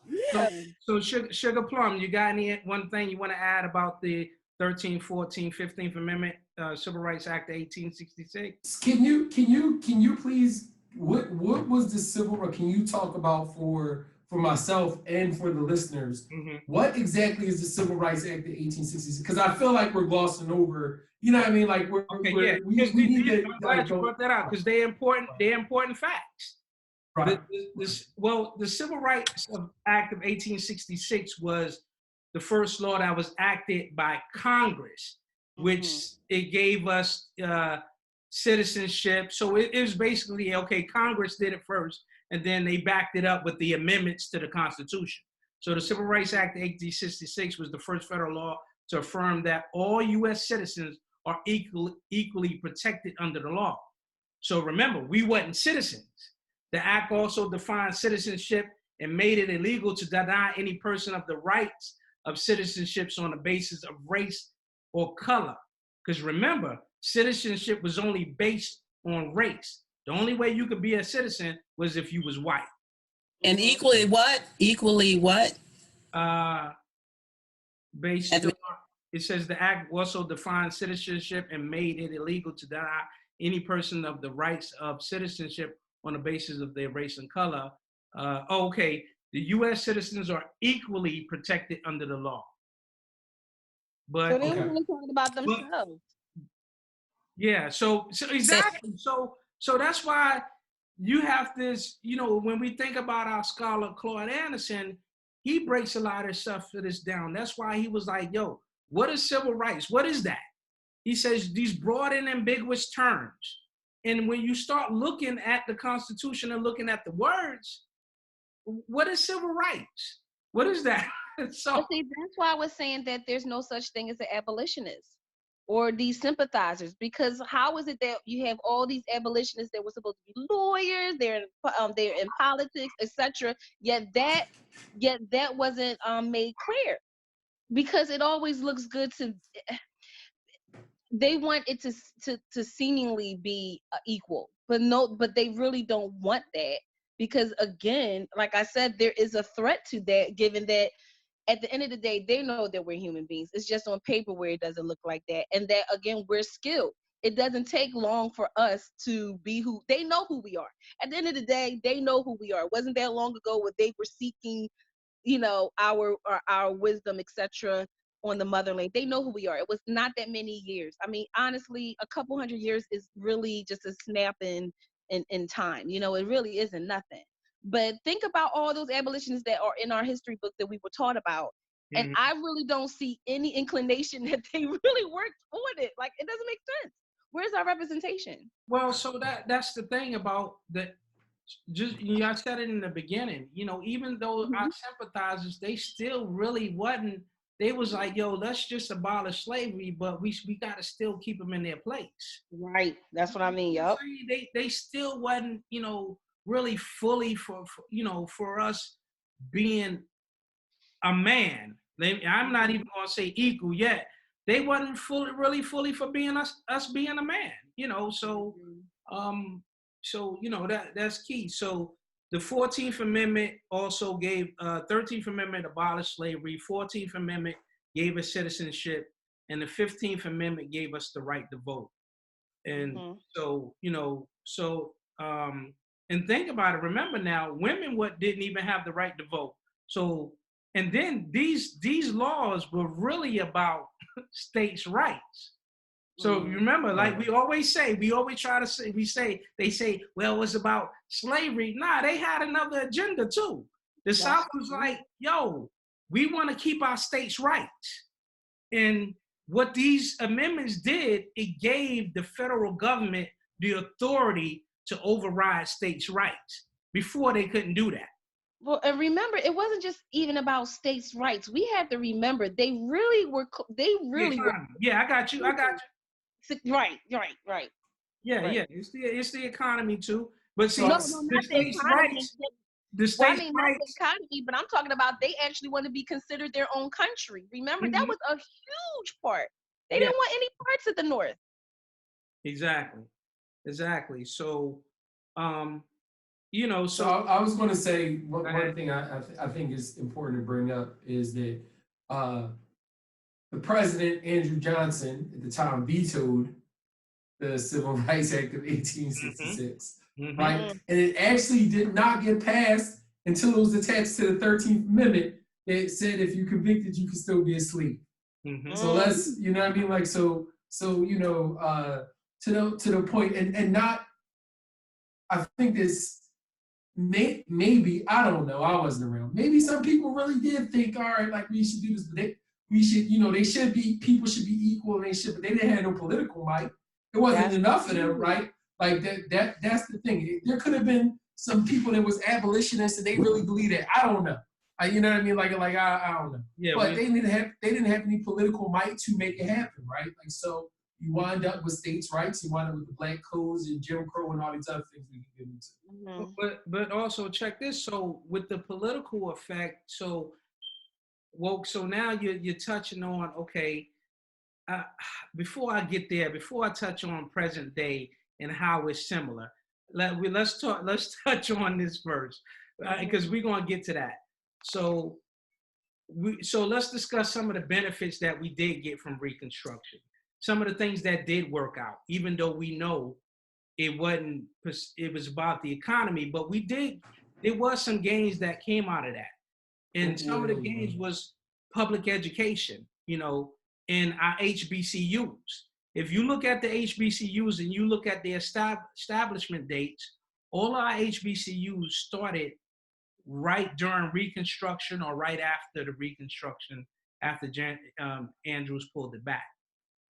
Yeah. So Sugar Plum, you got one thing you want to add about the 13th, 14th, 15th Amendment, Civil Rights Act of 1866? Can you please, what was the civil right? Can you talk about for myself and for the listeners, what exactly is the Civil Rights Act of 1866? Because I feel like we're glossing over, you know what I mean? Like we need to. I'm glad you brought that out because they're important facts. Right. The Civil Rights Act of 1866 was the first law that was acted by Congress, which it gave us citizenship. So it was basically, okay, Congress did it first, and then they backed it up with the amendments to the Constitution. So the Civil Rights Act of 1866 was the first federal law to affirm that all U.S. citizens are equally protected under the law. So remember, we weren't citizens. The act also defined citizenship and made it illegal to deny any person of the rights of citizenships on the basis of race or color. Because remember, citizenship was only based on race. The only way you could be a citizen was if you was white. And equally what? Equally what? Based on, it says the act also defined citizenship and made it illegal to deny any person of the rights of citizenship on the basis of their race and color. Okay, the U.S. citizens are equally protected under the law. But so they were really talking about themselves. Yeah, so exactly. So that's why you have this, when we think about our scholar Claude Anderson, he breaks a lot of stuff for this down. That's why he was like, yo, what is civil rights? What is that? He says these broad and ambiguous terms. And when you start looking at the Constitution and looking at the words, what is civil rights? What is that? So see, that's why I was saying that there's no such thing as an abolitionist or these sympathizers, because how is it that you have all these abolitionists that were supposed to be lawyers, they're in politics, etc. Yet that wasn't made clear, because it always looks good to. They want it to seemingly be equal, but they really don't want that, because again, like I said, there is a threat to that, given that at the end of the day, they know that we're human beings. It's just on paper where it doesn't look like that, and that again, we're skilled. It doesn't take long for us to be who they know who we are. At the end of the day, they know who we are. It wasn't that long ago when they were seeking, our wisdom, etc., on the motherland. They know who we are. It was not that many years. I mean, honestly, a couple hundred years is really just a snap in time. You know, it really isn't nothing. But think about all those abolitionists that are in our history book that we were taught about. And Mhm. I really don't see any inclination that they really worked on it. Like, it doesn't make sense. Where's our representation? Well, so that's the thing about the just I said it in the beginning. You know, even though our Mhm. sympathizers, they still really wasn't. They was like, yo, let's just abolish slavery, but we got to still keep them in their place. Right. That's what I mean. Yup. They still wasn't, you know, really fully for you know, for us being a man. I'm not even gonna say equal yet. They wasn't really fully for being us being a man. You know, so you know that's key. So the 14th Amendment also gave 13th Amendment abolished slavery. 14th Amendment gave us citizenship, and the 15th Amendment gave us the right to vote. And Mhm. so you know, and think about it. Remember now, women didn't even have the right to vote. So and then these laws were really about states' rights. So you Mhm. remember, like Right. we always try to say, they say, well, it was about slavery. Nah, they had another agenda too. The That's South was true. like, yo, we want to keep our states' rights. And what these amendments did, it gave the federal government the authority to override states' rights. Before they couldn't do that. Well, and remember, it wasn't just even about states' rights. We have to remember they really were. They The really were. economy. Yeah, I got you. I got you. Right. Right. Right. Yeah, Right. yeah. It's the economy too. But So see, No, I, no, the not the states' economy. rights, the Well, I states' mean, not the rights. economy, but I'm talking about they actually want to be considered their own country. Remember, that Mhm. was a huge part. They Yeah, didn't want any parts of the North. exactly. Exactly. So, um, you know, so so I was going to say go one ahead. thing I think is important to bring up is that uh, the president Andrew Johnson at the time vetoed the Civil Rights Act of Mm-hmm. 1866, Mm-hmm. right? Mm, And it actually did not get passed until it was attached to the 13th Amendment that said if you convicted, you could still be asleep. Mm-hmm. So mm, let's, you know what I mean? Like, so you know, to the point, and not, I think this maybe, I don't know, I wasn't around. Maybe some people really did think, all right, like we should do this, but we should, you know, people should be equal and but they didn't have no political might. It wasn't that's enough of them, true. right? Like that's the thing. There could have been some people that was abolitionists and they really believe that. I don't know. You know what I mean? Like I don't know. Yeah, But they didn't have any political might to make it happen, right? Like so you wind up with states' rights, you wind up with the black codes and Jim Crow and all these other things we can get into. Mhm. but also check this. So with the political effect, so woke. So now you're touching on okay. Uh, before I get there, before I touch on present day and how it's similar, let's talk. Let's touch on this first because we're gonna get to that. So so let's discuss some of the benefits that we did get from Reconstruction. Some of the things that did work out, even though we know it wasn't. It was about the economy, but we did. There was some gains that came out of that. And some of the gains was public education, you know, in our HBCUs. If you look at the HBCUs and you look at their establishment dates, all our HBCUs started right during Reconstruction or right after the Reconstruction, after Andrews pulled it back.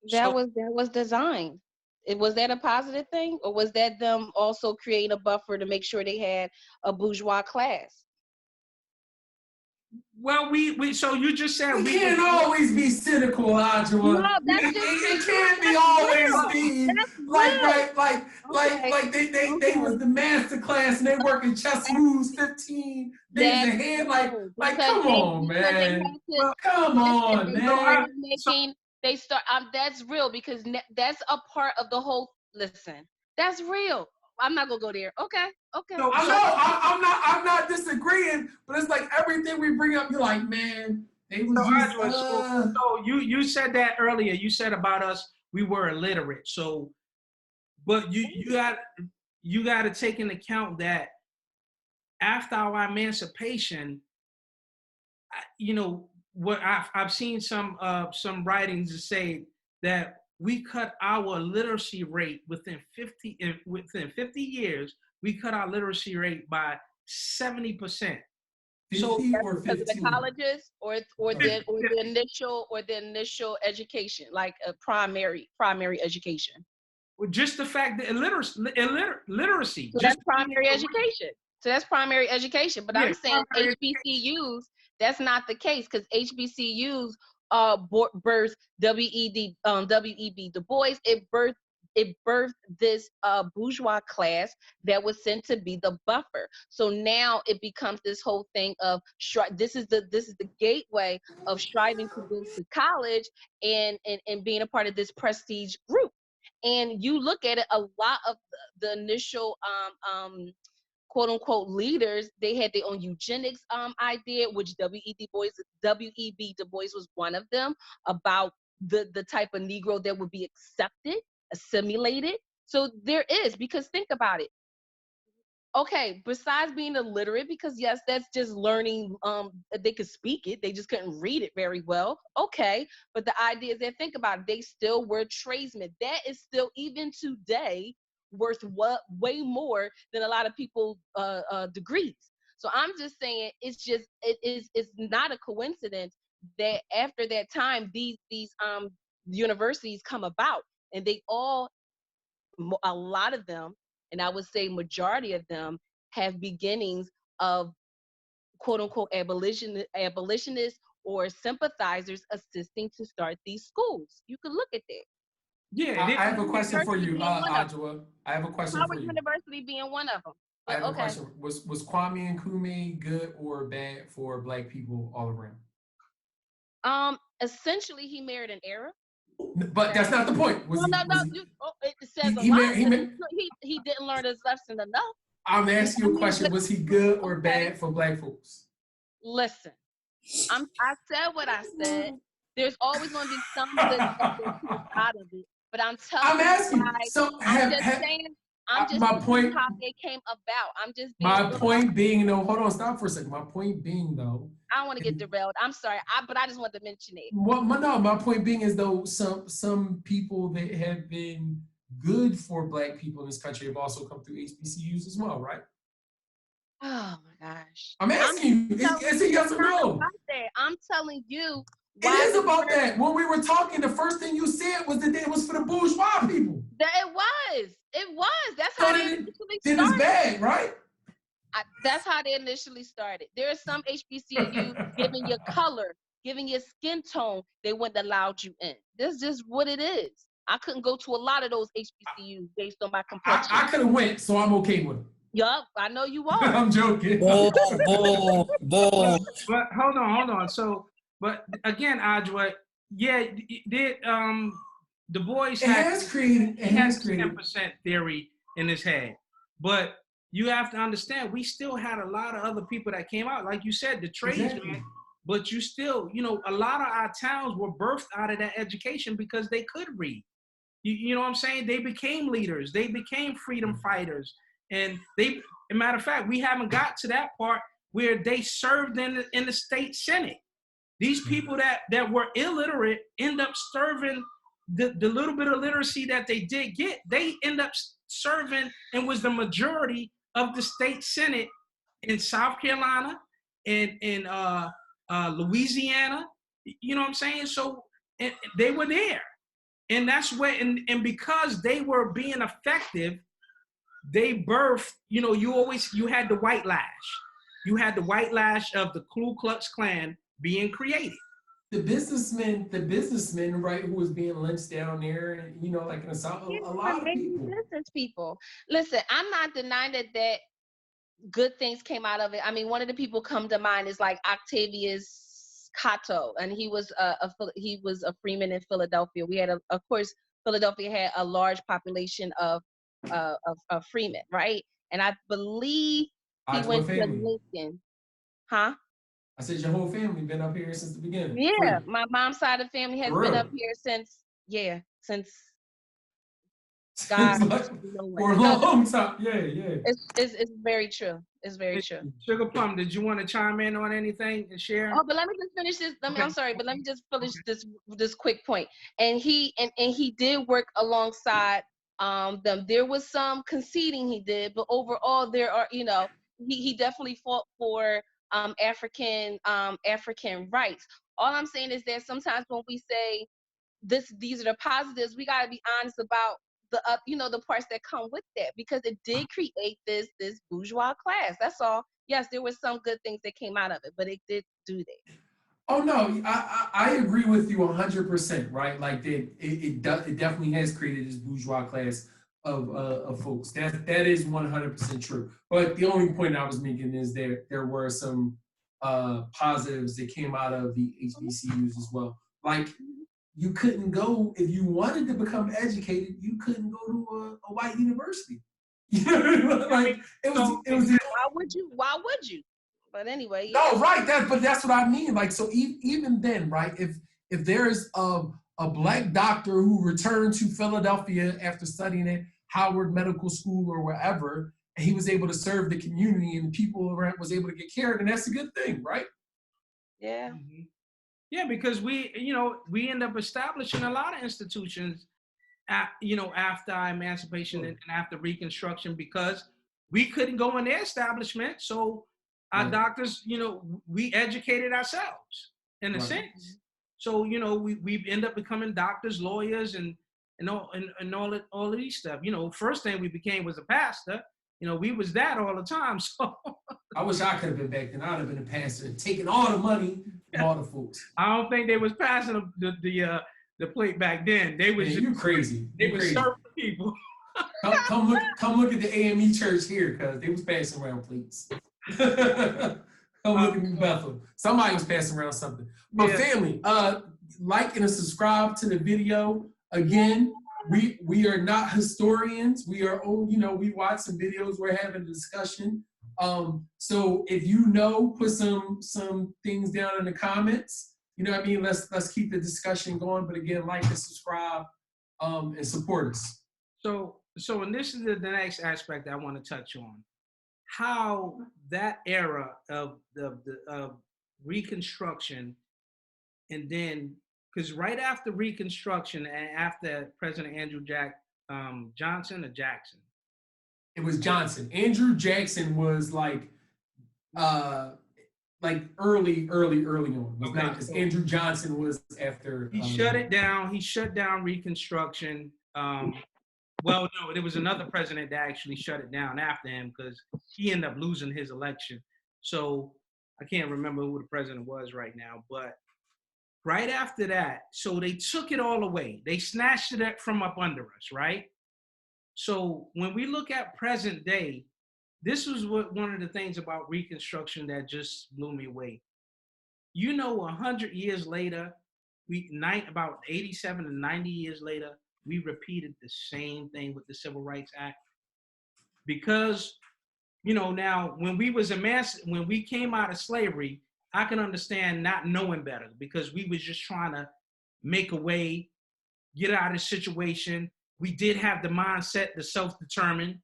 So That was designed. It was that a positive thing, or was that them also creating a buffer to make sure they had a bourgeois class? well, we so you just said We we can't was always be cynical, No, Adjua. that's just the It truth. can't be That's always real. be That's like real. Okay. like they Okay. was the master class and they working chess moves 15 days That's ahead. true Like because come on, they man. had to well, Come listen. on, They so I man. started so making. They start. That's real because that's a part of the whole. Listen, that's real. I'm not gonna go there. Okay. Okay. so I so know I'm not disagreeing, but it's like everything we bring up, you're like, man, they So, was just Adwa, so you said that earlier. You said about us, we were illiterate. So, but you got to take into account that after our emancipation, you know, what I've seen some writings that say that we cut our literacy rate within 50 years. We cut our literacy rate by 70%. So 50 That's or because of the 15? colleges or the initial education, like a primary education. just the fact that literacy, So just that's primary education. So that's primary education. But yeah, I'm saying primary HBCUs, that's not the case because HBCUs birthed W.E.B. Du Bois. It birthed this bourgeois class that was sent to be the buffer. So now it becomes this whole thing of this is the gateway of striving to go to college and being a part of this prestige group. And you look at it, a lot of the initial quote unquote leaders, they had their own eugenics idea, which W.E.B. Du Bois was one of them, about the type of Negro that would be accepted, assimilated. So there is, because think about it. Okay, besides being illiterate, because yes, that's just learning, they could speak it, they just couldn't read it very well. Okay, but the idea is that, think about it, they still were tradesmen. That is still, even today, worth way more than a lot of people degrees. So I'm just saying, it's not a coincidence that after that time these universities come about, and they all, a lot of them, and I would say majority of them, have beginnings of quote unquote abolitionists or sympathizers assisting to start these schools. You could look at that. yeah. I have a question for University you, being one of them. Ajwa. I have a question for Howard you. University being one of them. I But have a okay. question. Was Kwame Nkrumah good or bad for Black people all around? Essentially, he married an era. But that's not the point. Was It says a he lot. He didn't learn his lesson enough. I'm asking you a question. Was he good or bad for Black folks? Listen, I said what I said. There's always going to be some good stuff that comes out of it. But I'm telling I'm asking you. So I'm just saying my point, how they came about. I'm just being my point being though, hold on, stop for a second. My point being though, I don't want to get derailed. I'm sorry, but I just wanted to mention it. my point being is though some people that have been good for Black people in this country have also come through HBCUs as well, right? Oh my gosh. I'm asking you, is it yes or no? I'm telling you. It is about that. When we were talking, the first thing you said was that it was for the bourgeois people. That it was. That's how they initially started. Then it's bad, right? That's how they initially started. There are some HBCU giving you color, giving you skin tone, they wouldn't allowed you in. That's just what it is. I couldn't go to a lot of those HBCUs based on my complexion. I could have went, so I'm okay with it. Yup, I know you are. I'm joking. Boo, boo, boo. But hold on. So, but again, Ajwa, yeah, did Du Bois has created 10% theory in his head, but you have to understand, we still had a lot of other people that came out, like you said, the tradesmen. Exactly. But you still, a lot of our towns were birthed out of that education because they could read. You know what I'm saying? They became leaders. They became freedom fighters. And as a matter of fact, we haven't got to that part where they served in the state senate. These people that were illiterate end up serving the little bit of literacy that they did get. They end up serving and was the majority of the state senate in South Carolina, in Louisiana. You know what I'm saying? So they were there. And that's where, and because they were being effective, they birthed, you had the white lash. You had the white lash of the Ku Klux Klan being created. The businessmen, right, who was being lynched down there, and like in the South, a lot of people. Business people. Listen, I'm not denying that good things came out of it. I mean, one of the people come to mind is like Octavius Cato, and he was a freeman in Philadelphia. We had of course, Philadelphia had a large population of freemen, right? And I believe he went to Lincoln. Huh? I said your whole family been up here since the beginning. Yeah, my mom's side of the family has been up here since God, for a long time. Yeah. It's very true. It's very true. Sugar Plum, did you want to chime in on anything and share? Oh, but let me just finish this. I'm sorry, but let me just finish this quick point. And he did work alongside them. There was some conceding he did, but overall there are, he definitely fought for African rights. All I'm saying is that sometimes when we say these are the positives, we got to be honest about the parts that come with that, because it did create this bourgeois class. That's all. Yes, there were some good things that came out of it, but it did do that. Oh no, I agree with you 100%. Right, like it definitely has created this bourgeois class of folks. That is 100% true. But the only point I was making is that there were some positives that came out of the HBCUs as well. Like, you couldn't go, if you wanted to become educated, you couldn't go to a white university. You know, like it was. Why would you? But anyway. Yeah. No, right. But that's what I mean. Like, so even then, right? If there's a Black doctor who returned to Philadelphia after studying at Howard Medical School or wherever, and he was able to serve the community and people around was able to get care, then that's a good thing, right? Yeah. Mm-hmm. Yeah, because we end up establishing a lot of institutions, after our emancipation and after Reconstruction, because we couldn't go in their establishment. So our doctors, we educated ourselves in a sense. So, we end up becoming doctors, lawyers, and all of these stuff. First thing we became was a pastor. We was that all the time. So I wish I could have been back then. I'd have been a pastor, taking all the money from all the folks. I don't think they was passing the plate back then. They was you crazy. They was serving people. come look at the AME church here, because they was passing around plates. Come look at me, Bethel. Somebody was passing around something. But family, like and subscribe to the video. Again, we are not historians. We are we watch some videos. We're having a discussion. So if put some things down in the comments. You know what I mean? Let's keep the discussion going. But again, like and subscribe, and support us. So and this is the next aspect I want to touch on. How that era of the Reconstruction, and then because right after Reconstruction and after President Andrew Johnson or Jackson. It was Johnson. Andrew Jackson was like early on. Okay. Because Andrew Johnson was after. He shut it down. He shut down Reconstruction. Well, no, there was another president that actually shut it down after him, because he ended up losing his election. So I can't remember who the president was right now, but right after that, so they took it all away. They snatched it from up under us, right? So when we look at present day, this was one of the things about Reconstruction that just blew me away. 100 years later, about 87 to 90 years later, we repeated the same thing with the Civil Rights Act. Because, now when we came out of slavery, I can understand not knowing better, because we was just trying to make a way, get out of the situation. We did have the mindset to self-determine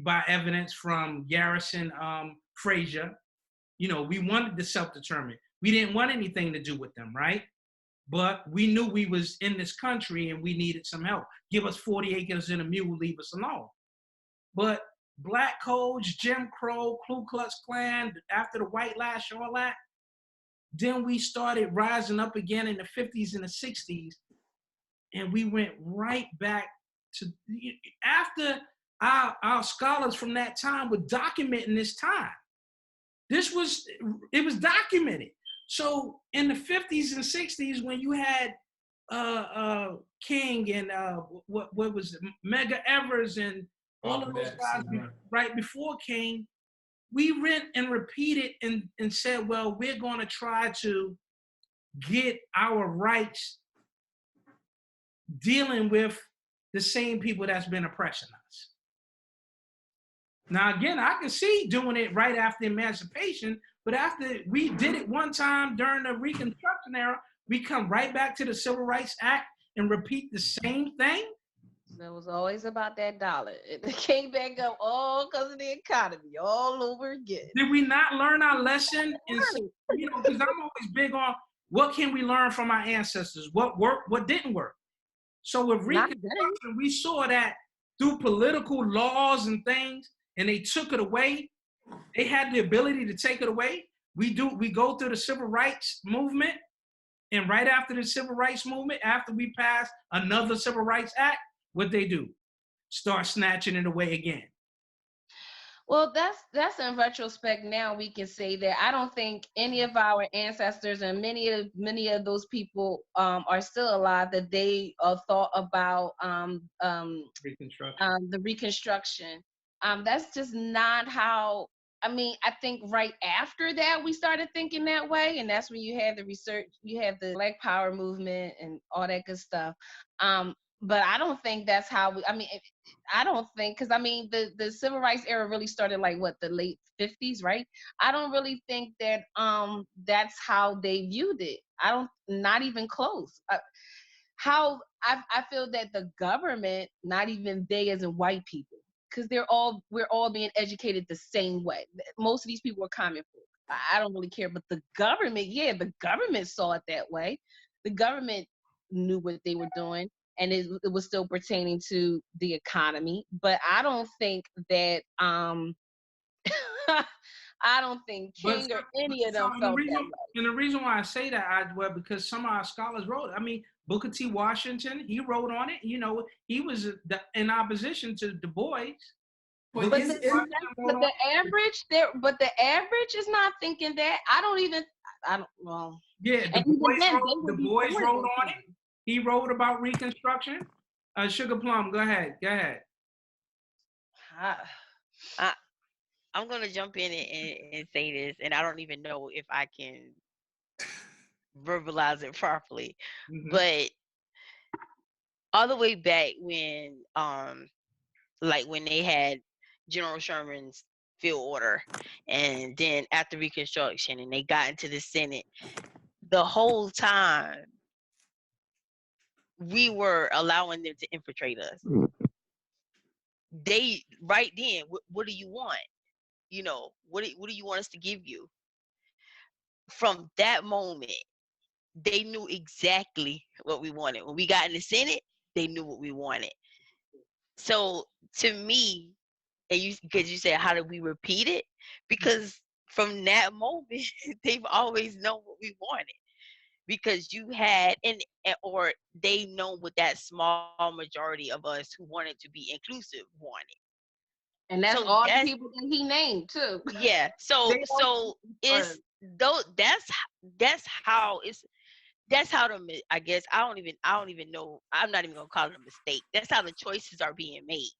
by evidence from Garrison Frazier. We wanted to self-determine. We didn't want anything to do with them, right? But we knew we was in this country and we needed some help. Give us 40 acres and a mule, leave us alone. But Black codes, Jim Crow, Ku Klux Klan, after the white lash, all that, then we started rising up again in the 50s and the 60s. And we went right back to, after our scholars from that time were documenting this time. It was documented. So in the 50s and 60s, when you had King and what was it, Medgar Evers and all of those guys right before King, we went and repeated and said, well, we're going to try to get our rights dealing with the same people that's been oppressing us. Now, again, I can see doing it right after emancipation, but after we did it one time during the Reconstruction era, we come right back to the Civil Rights Act and repeat the same thing. It was always about that dollar. It came back up all because of the economy all over again. Did we not learn our lesson? And you know, because I'm always big on what can we learn from our ancestors? What worked? What didn't work? So with Not good. Reconstruction, we saw that through political laws and things, and they took it away. They had the ability to take it away. We go through the civil rights movement, and right after the civil rights movement, after we pass another civil rights act, what they do? Start snatching it away again. Well, that's in retrospect. Now we can say that I don't think any of our ancestors and many of those people are still alive that they thought about Reconstruction. the Reconstruction. That's just not how. I mean, I think right after that we started thinking that way, and that's when you have the research, you have the Black Power movement and all that good stuff. But I don't think that's how we. I mean, I don't think, because I mean the civil rights era really started like what, the late 50s, right? I don't really think that that's how they viewed it. I don't, not even close. How I feel that the government, not even they as in white people, because we're all being educated the same way. Most of these people are common folk. I don't really care, but the government, yeah, the government saw it that way. The government knew what they were doing, and it was still pertaining to the economy. But I don't think that I don't think King or any of them felt that way. And the reason why I say that, well, because some of our scholars wrote. I mean, Booker T. Washington, he wrote on it. You know, he was in opposition to Du Bois. But the average is not thinking that. I don't. Well, yeah, Du Bois wrote on it. He wrote about Reconstruction. Sugar Plum, go ahead. I'm gonna jump in and say this, and I don't even know if I can verbalize it properly, but all the way back when, like when they had General Sherman's field order, and then after Reconstruction, and they got into the Senate, the whole time we were allowing them to infiltrate us. They right then, what do you want? You know, what do you want us to give you? From that moment, they knew exactly what we wanted. When we got in the Senate, they knew what we wanted. So to me, and because you said, how did we repeat it? Because from that moment, they've always known what we wanted. Because you had, or they know what that small majority of us who wanted to be inclusive wanted. And that's all the people that he named too. Yeah. So it's that's how I guess I don't even know. I'm not even gonna call it a mistake. That's how the choices are being made.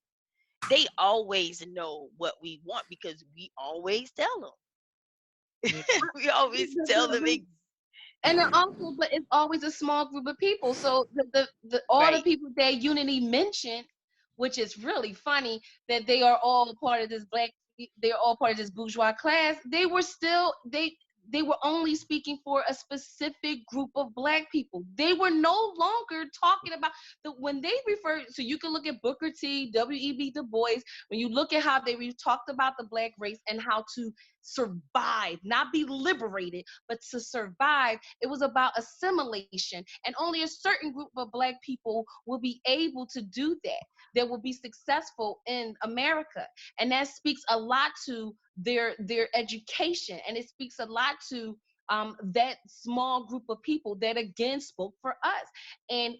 They always know what we want because we always tell them. We always tell them. And then also, but it's always a small group of people. So all the people that Unity mentioned, which is really funny, that they are all part of this they're all part of this bourgeois class. They were still they were only speaking for a specific group of Black people. They were no longer talking about when they refer. So you can look at Booker T, W.E.B, Du Bois. When you look at how they talked about the Black race and how to survive, not be liberated, but to survive, it was about assimilation. And only a certain group of Black people will be able to do that will be successful in America. And that speaks a lot to their education, and it speaks a lot to that small group of people that again spoke for us. And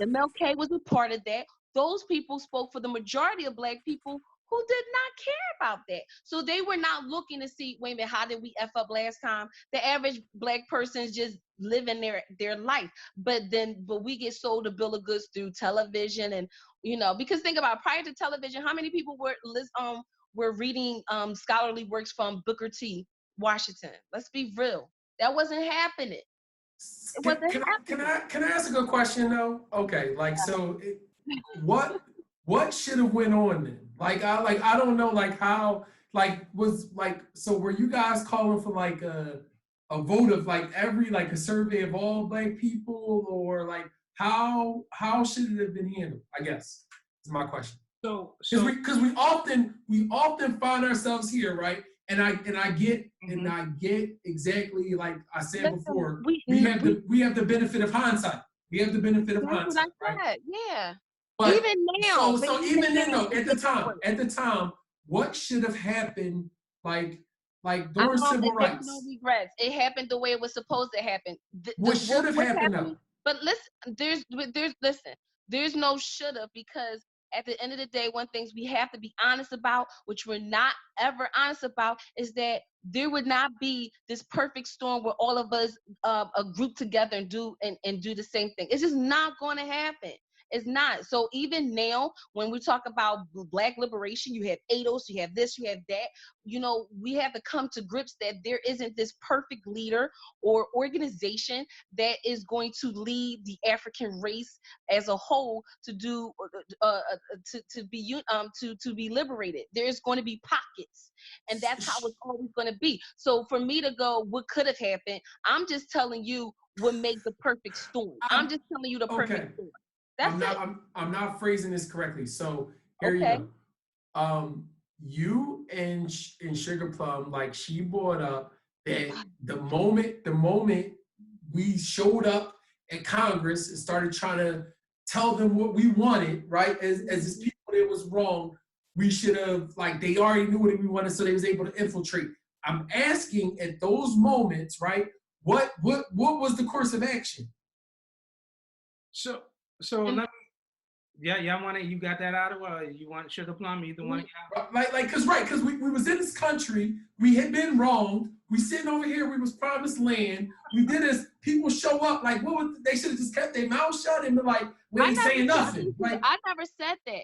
MLK was a part of that. Those people spoke for the majority of Black people who did not care about that. So they were not looking to see, wait a minute, how did we F up last time? The average Black person is just living their life. But we get sold a bill of goods through television, and because think about it, prior to television, how many people were reading scholarly works from Booker T. Washington? Let's be real. That wasn't happening. It wasn't happening. Can I ask a good question though? Okay, like so, what should have went on then? I don't know how so were you guys calling for a vote of a survey of all Black people, or how should it have been handled? I guess. Is my question. So Because we often find ourselves here, right? And I get exactly like I said Listen, before. we We have the benefit of hindsight. We have the benefit of That's what hindsight, I right? said. Yeah. But Even now, so even even then now, though, at the time, what should have happened like during civil there's no rights? regrets. It happened the way it was supposed to happen. What should have What's happened happening? though? But listen, there's no shoulda, because at the end of the day, one thing we have to be honest about, which we're not ever honest about, is that there would not be this perfect storm where all of us group together and do the same thing. It's just not going to happen. It's not. So even now, when we talk about Black liberation, you have ADOS, you have this, you have that. You know, we have to come to grips that there isn't this perfect leader or organization that is going to lead the African race as a whole to do to be liberated. There's going to be pockets, and that's how it's always going to be. So for me to go, what could have happened? I'm just telling you what make the perfect storm. I'm just telling you the perfect storm. That's it. I'm not phrasing this correctly. So here Okay. you go. You and Sugar Plum, like she brought up that the moment we showed up at Congress and started trying to tell them what we wanted, right? As these people that was wrong, we should have, like, they already knew what we wanted, so they was able to infiltrate. I'm asking at those moments, right? What was the course of action? So let me. Yeah, y'all want it? You got that out of you want Sugar Plum? Either one of y'all? Because we was in this country, we had been wronged. We sitting over here, we was promised land. We did this. People show up, like, what would they should have just kept their mouth shut and be like, we ain't saying nothing. Like, I never said that.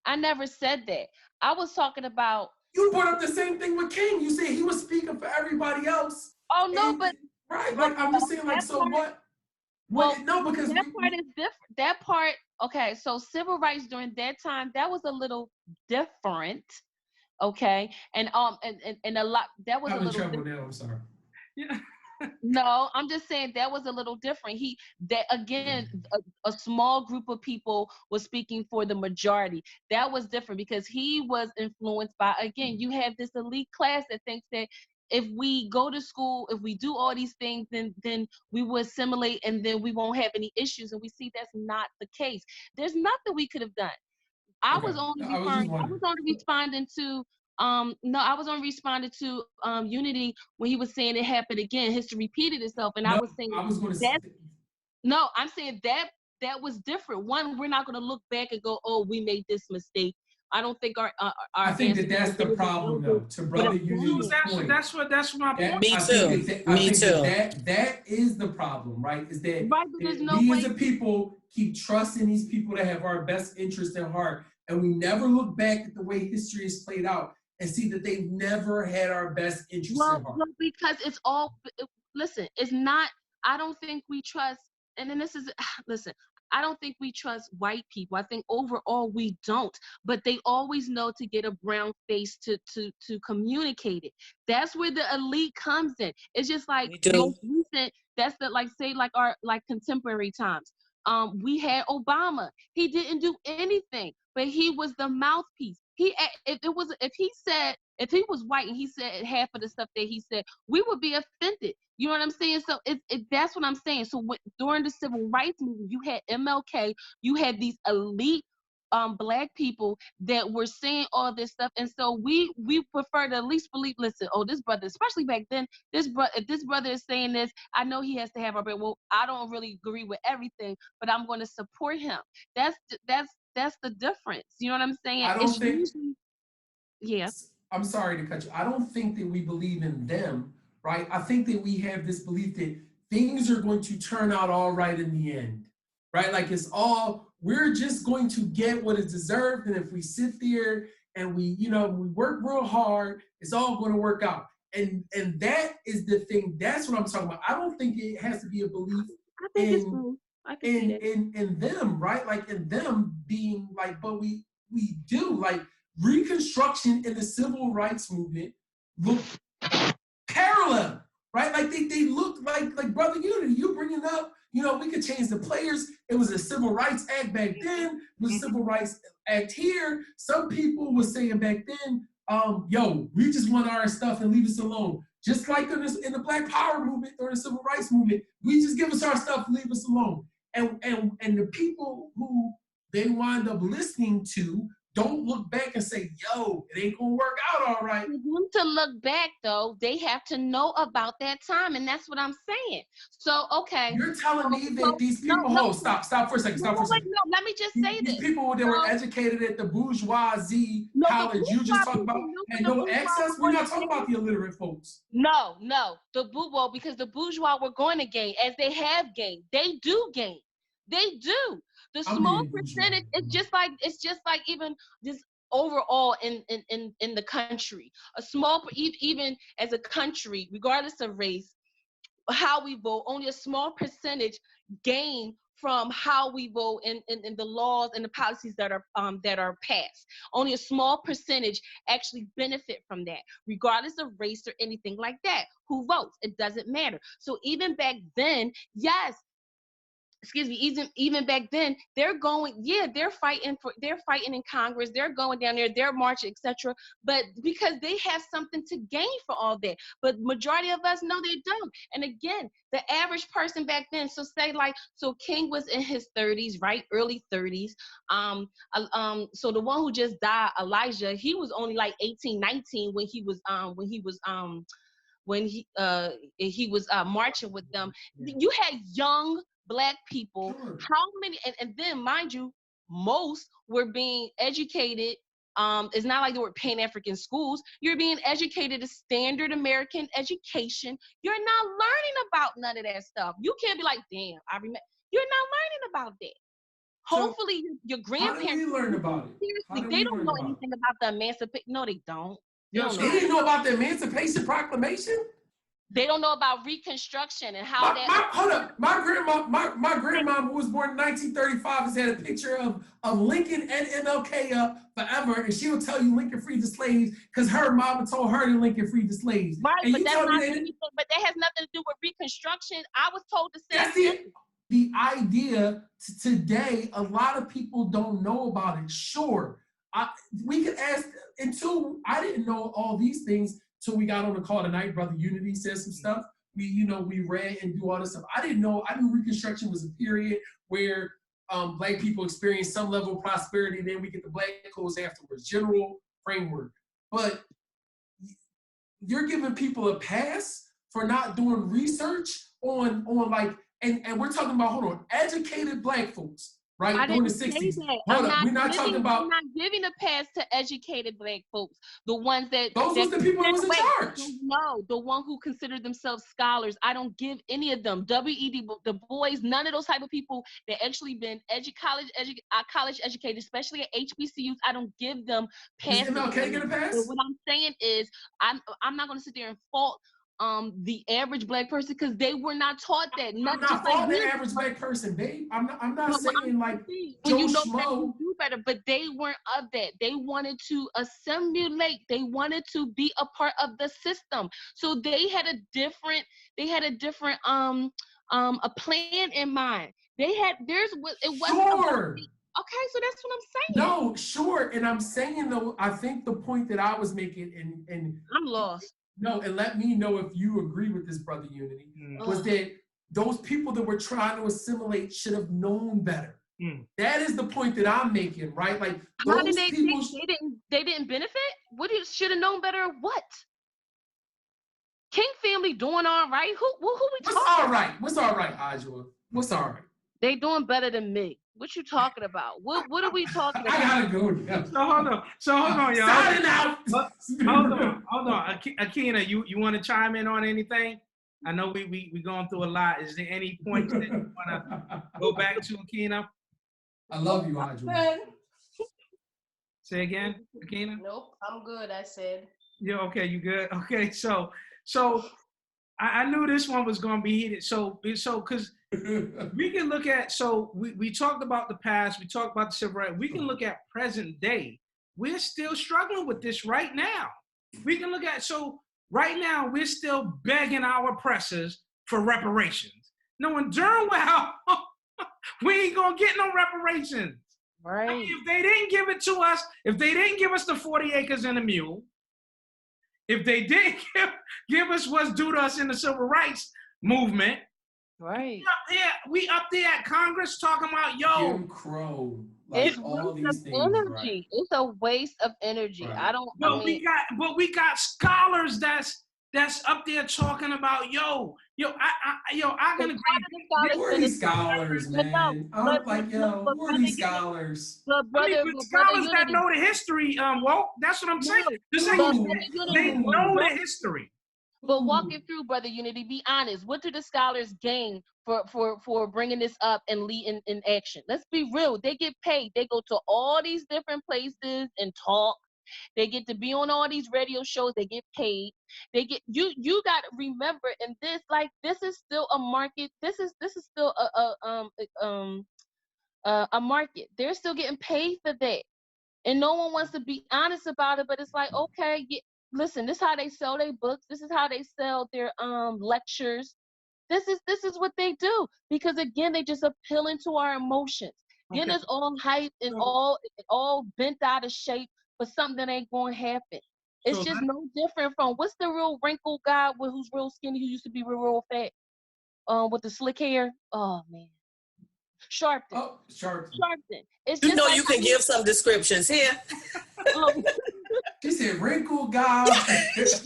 I never said that. I was talking about. You brought up the same thing with King. You said he was speaking for everybody else. Oh no, but right, like I'm just saying, like, so part, what? Well, no, because that part is different. That part, okay. So civil rights during that time, that was a little different, okay, and a lot. That was I'm a in little. trouble now. I'm sorry. Yeah. No, I'm just saying that was a little different. That again, a small group of people was speaking for the majority. That was different because he was influenced by, again, you have this elite class that thinks that if we go to school, if we do all these things, then we will assimilate and then we won't have any issues. And we see that's not the case. There's nothing we could have done. I was only responding to I was only responding to Unity when he was saying it happened again. History repeated itself, and I was saying no, I'm saying that was different. One, we're not going to look back and go, oh, we made this mistake. I don't think our I think that's the problem, though. To brother Unity's point. That's my point. Me too. That is the problem, right? Is that right, but there's no we way as a people keep trusting these people that have our best interest at heart, and we never look back at the way history is played out and see that they've never had our best interest at heart. Well, because it's all. Listen, it's not. I don't think we trust. And then this is. Listen, I don't think we trust white people. I think overall we don't. But they always know to get a brown face to communicate it. That's where the elite comes in. It's just like most recent. That's the our contemporary times. We had Obama. He didn't do anything, but he was the mouthpiece. If he was white and he said half of the stuff that he said, we would be offended. You know what I'm saying? So that's what I'm saying. So during the civil rights movement, you had MLK, you had these elite Black people that were saying all this stuff, and so we prefer to at least believe. Listen, oh, this brother, especially back then, if this brother is saying this, I know he has to have our back. Well, I don't really agree with everything, but I'm going to support him. That's the difference. You know what I'm saying? I'm sorry to cut you. I don't think that we believe in them, right? I think that we have this belief that things are going to turn out all right in the end, right? Like we're just going to get what is deserved. And if we sit there and we work real hard, it's all going to work out. And that is the thing. That's what I'm talking about. I don't think it has to be a belief in them, right? Like in them being like, but we do, like, Reconstruction and the civil rights movement look parallel, right? I think they look like Brother Unity. You bringing up, you know, we could change the players. It was a Civil Rights Act back then. It was a Civil Rights Act here. Some people were saying back then, yo, we just want our stuff and leave us alone. Just like in the Black Power movement or the Civil Rights movement, we just give us our stuff and leave us alone. And the people who they wind up listening to don't look back and say, yo, it ain't gonna work out all right. For them to look back, though, they have to know about that time, and that's what I'm saying. So, okay. You're telling me that these people, stop for a second, No, let me just say these this. people that were educated at the bourgeoisie college you just talked about had no access? We're not talking about the illiterate folks. No, because the bourgeois were going to gain, as they have gained. They do gain. They do. The small percentage, it's just like even just overall in the country. A small, even as a country, regardless of race, how we vote, only a small percentage gain from how we vote in the laws and the policies that are passed. Only a small percentage actually benefit from that, regardless of race or anything like that. Who votes? It doesn't matter. So even back then, yes, even back then, they're fighting in Congress, they're going down there, they're marching, etc. But because they have something to gain for all that. But majority of us, no, they don't. And again, the average person back then, so King was in his 30s, right? Early 30s. So the one who just died, Elijah, he was only like 18, 19 when he was marching with them. You had young Black people. How many? And then, mind you, most were being educated. It's not like they were Pan-African schools. You're being educated a standard American education. You're not learning about none of that stuff. You can't be like, damn, I remember. You're not learning about that. Hopefully, your grandparents. How did we learn about it? Seriously, they don't know anything about the emancipation. No, they don't. They didn't know about the Emancipation Proclamation? They don't know about Reconstruction and how hold up. My grandma who was born in 1935 has had a picture of Lincoln and MLK forever, and she will tell you Lincoln freed the slaves because her mama told her that Lincoln freed the slaves. Right, and but that has nothing to do with Reconstruction. I was told the same thing. The idea today, a lot of people don't know about it. Sure, we could ask until I didn't know all these things. So we got on the call tonight, Brother Unity said some stuff. We read and do all this stuff. I knew Reconstruction was a period where Black people experience some level of prosperity, and then we get the Black codes afterwards, general framework. But you're giving people a pass for not doing research on like, and we're talking about, educated Black folks. Right, during the 60s. I'm not giving a pass to educated Black folks. The ones that those were the people who was in charge. No, the one who considered themselves scholars. I don't give any of them. W.E.B, the Bois, none of those type of people that actually been college educated, especially at HBCUs. I don't give them passes. Does MLK get a pass? But what I'm saying is, I'm not going to sit there and fault the average Black person because they were not taught that. I'm not faulting the average Black person, babe. I'm not saying like Joe Schmo. Do better, but they weren't of that. They wanted to assimilate. They wanted to be a part of the system. So they had a different a plan in mind. It wasn't. Sure. Okay, so that's what I'm saying. No, sure, and I'm saying though, I think the point that I was making, and I'm lost. No, and let me know if you agree with this, Brother Unity, was that those people that were trying to assimilate should have known better. That is the point that I'm making, right? Like how did they didn't benefit? Should have known better? What? King family doing all right? Who we talking? What's all right, Ajua? What's all right? They doing better than me. What you talking about? What are we talking about? I gotta go now. So hold on, y'all. Signing out. Hold on. Akina, you want to chime in on anything? I know we going through a lot. Is there any points that you want to go back to, Akina? I love you, Ajua. Say again, Akina? Nope, I'm good, I said. Yeah, okay, you good? Okay, so I knew this one was going to be heated. So because we can look at, we talked about the past, we talked about the civil rights. We can look at present day. We're still struggling with this right now. We can look at, Right now, we're still begging our oppressors for reparations, knowing darn well we ain't gonna get no reparations. Right. If they didn't give it to us, if they didn't give us the 40 acres and a mule, if they didn't give us what's due to us in the civil rights movement, Right. we up there at Congress talking about, yo, Jim Crow, It's like all waste of these things, right? energy. It's a waste of energy. Right. I don't. I but mean, we got scholars that's up there talking about, I can agree. Who are these scholars, man? I'm like, yo, who are these scholars? but I mean, brother, but but brother scholars that Unity, know the history, Walt, that's what I'm saying. no, This but ain't brother Ooh. they Unity, know the history. but walking through brother Unity, be honest. What do the scholars gain for bringing this up and leading in action? Let's be real. They get paid. They go to all these different places and talk. They get to be on all these radio shows. They get paid. They get you got to remember, and this is still a market. This is still a market. They're still getting paid for that, and no one wants to be honest about it. But it's like, okay, listen, this is how they sell their books. This is how they sell their lectures. This is what they do, because again, they just appealing to our emotions, getting Okay. us all hyped and all bent out of shape for something that ain't going to happen. It's So just no different from what's the real wrinkled guy who's real skinny, who used to be real fat, with the slick hair. Oh man, Sharpton. Oh, Sharpton. Sharpton. It's You just know like you can give some descriptions here. um, She said wrinkled guy. Yes.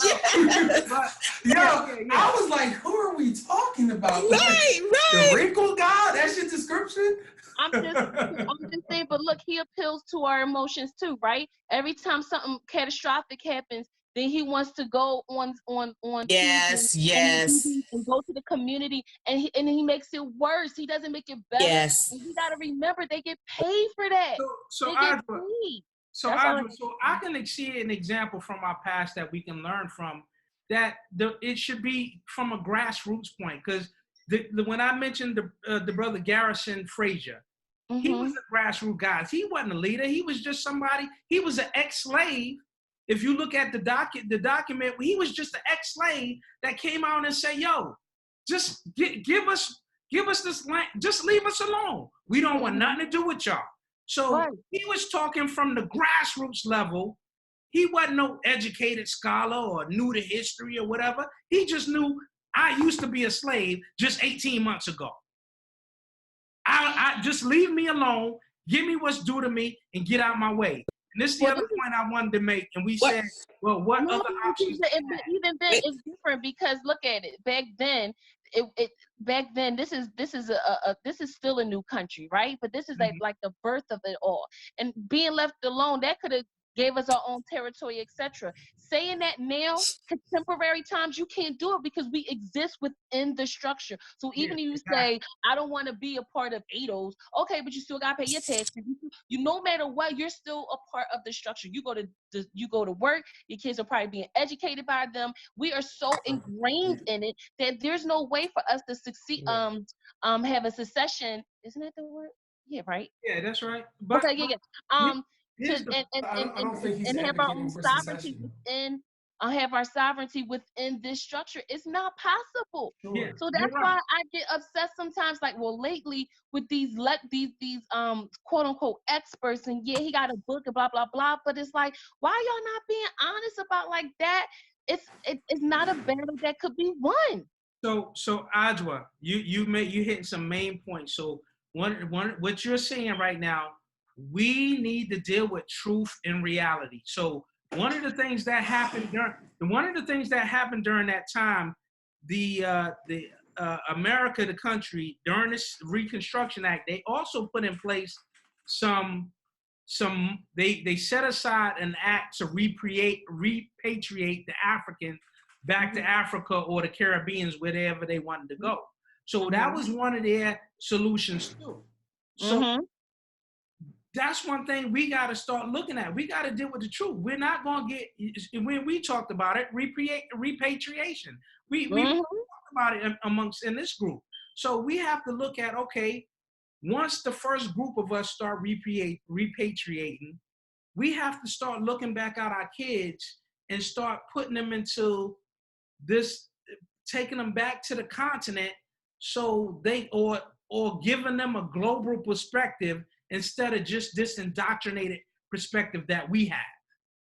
Yo, I was like, who are we talking about? Like, Right, the right. wrinkled guy? That's your description? I'm just saying, but look, he appeals to our emotions too, right? Every time something catastrophic happens, then he wants to go on Yes, TV yes, and go to the community, and he makes it worse. He doesn't make it better. yes. And you got to remember, they get paid for that. so They get Audra, paid. so That's all Audra, so I can see an example from our past that we can learn from. That it should be from a grassroots point, because when I mentioned the brother Garrison Frazier, he was a grassroots guy. He wasn't a leader. He was just somebody. He was an ex-slave. If you look at the document, he was just an ex-slave that came out and said, "Yo, just give us this land. Just leave us alone. We don't want nothing to do with y'all." So Right. he was talking from the grassroots level. He wasn't no educated scholar or knew the history or whatever. He just knew, I used to be a slave just 18 months ago. I just leave me alone, give me what's due to me, and get out my way. And this is the other point I wanted to make. And we said, well, what No, other options? even then it's different, because look at it. Back then, this is this is still a new country, right? But this is like the birth of it all. And being left alone, that could have gave us our own territory, etc. Saying that now, contemporary times, you can't do it because we exist within the structure. So even if you say, I don't want to be a part of ADOS, okay, but you still gotta pay your taxes. You no matter what, you're still a part of the structure. You go to work, your kids are probably being educated by them. We are so ingrained in it that there's no way for us to succeed. Have a secession. Isn't that the word? Yeah, right. Yeah, that's right. But Okay, yeah. I don't think he's And have our own advocating for sovereignty secession. within have our sovereignty within this structure. It's not possible. Sure. So that's why I get upset sometimes. Like, well, lately with these quote unquote experts, and yeah, he got a book and blah blah blah. But it's like, why y'all not being honest about like that? It's not a battle that could be won. So Adwa, you hitting some main points. So one what you're saying right now, we need to deal with truth and reality. So one of the things that happened during that time, the America, the country, during this Reconstruction Act, they also put in place they set aside an act to repatriate the Africans back to Africa or the Caribbeans, wherever they wanted to go. So that was one of their solutions too. So that's one thing we got to start looking at. We got to deal with the truth. We're not going to get, when we talked about it, repatriation. We talked about it amongst in this group. So we have to look at, okay, once the first group of us start repatriating, we have to start looking back at our kids and start putting them into this taking them back to the continent so they or giving them a global perspective instead of just this indoctrinated perspective that we have,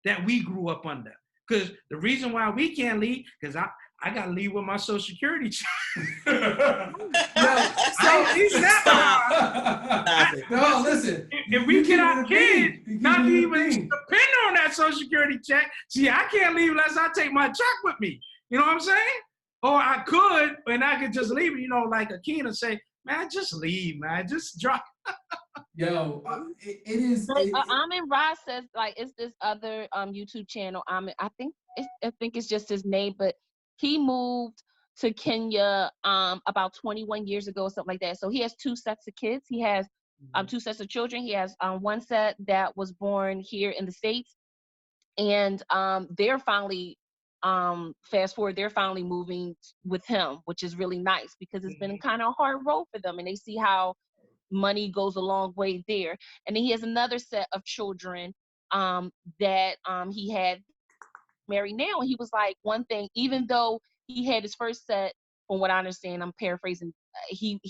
that we grew up under. Because the reason why we can't leave, because I got to leave with my Social Security check. No, listen. If we get our kids not to even depend on that Social Security check, see, I can't leave unless I take my check with me. You know what I'm saying? Or I could, and I could just leave it, you know, like Akina say, man, just leave, man. Just drop. Yo, it is. Amin Ra says, like, it's this other YouTube channel. I think it's just his name, but he moved to Kenya about 21 years ago or something like that. So he has two sets of kids. He has two sets of children. He has one set that was born here in the States, and they're finally fast forward, they're finally moving with him, which is really nice because it's been kind of a hard road for them, and they see how money goes a long way there. And then he has another set of children that he had married now, and he was like, one thing, even though he had his first set, from what I understand, I'm paraphrasing, he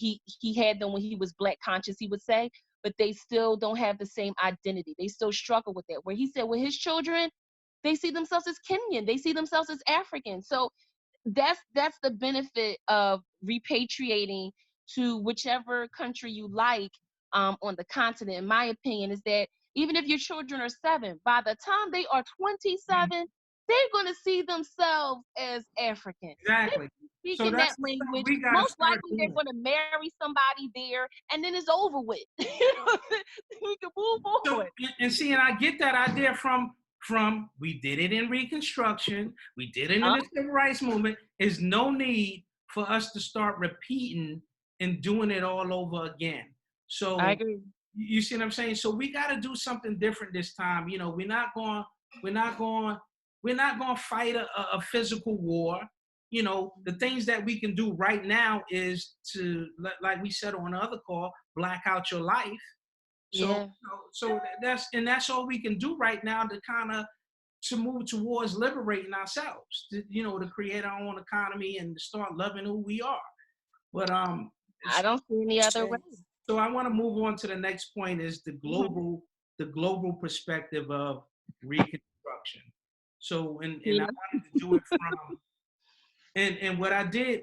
had them when he was Black conscious, he would say, but they still don't have the same identity. They still struggle with that. Where he said with his children, they see themselves as Kenyan, they see themselves as African. So that's the benefit of repatriating to whichever country you like on the continent, in my opinion, is that even if your children are 7, by the time they are 27, they're going to see themselves as African. Exactly. Speaking that language, most likely they're going to marry somebody there, and then it's over with. We can move on. And see, and I get that idea from we did it in Reconstruction, we did it in the Civil Rights Movement. There's no need for us to start repeating and doing it all over again. So I agree. You see what I'm saying? So we got to do something different this time. You know, we're not going to fight a physical war. You know, the things that we can do right now is to, like we said on the other call, black out your life. So, yeah. So that's all we can do right now to kind of to move towards liberating ourselves. To create our own economy and to start loving who we are. But I don't see any other way. So I want to move on to the next point: is the global perspective of Reconstruction. So and I wanted to do it from and what I did.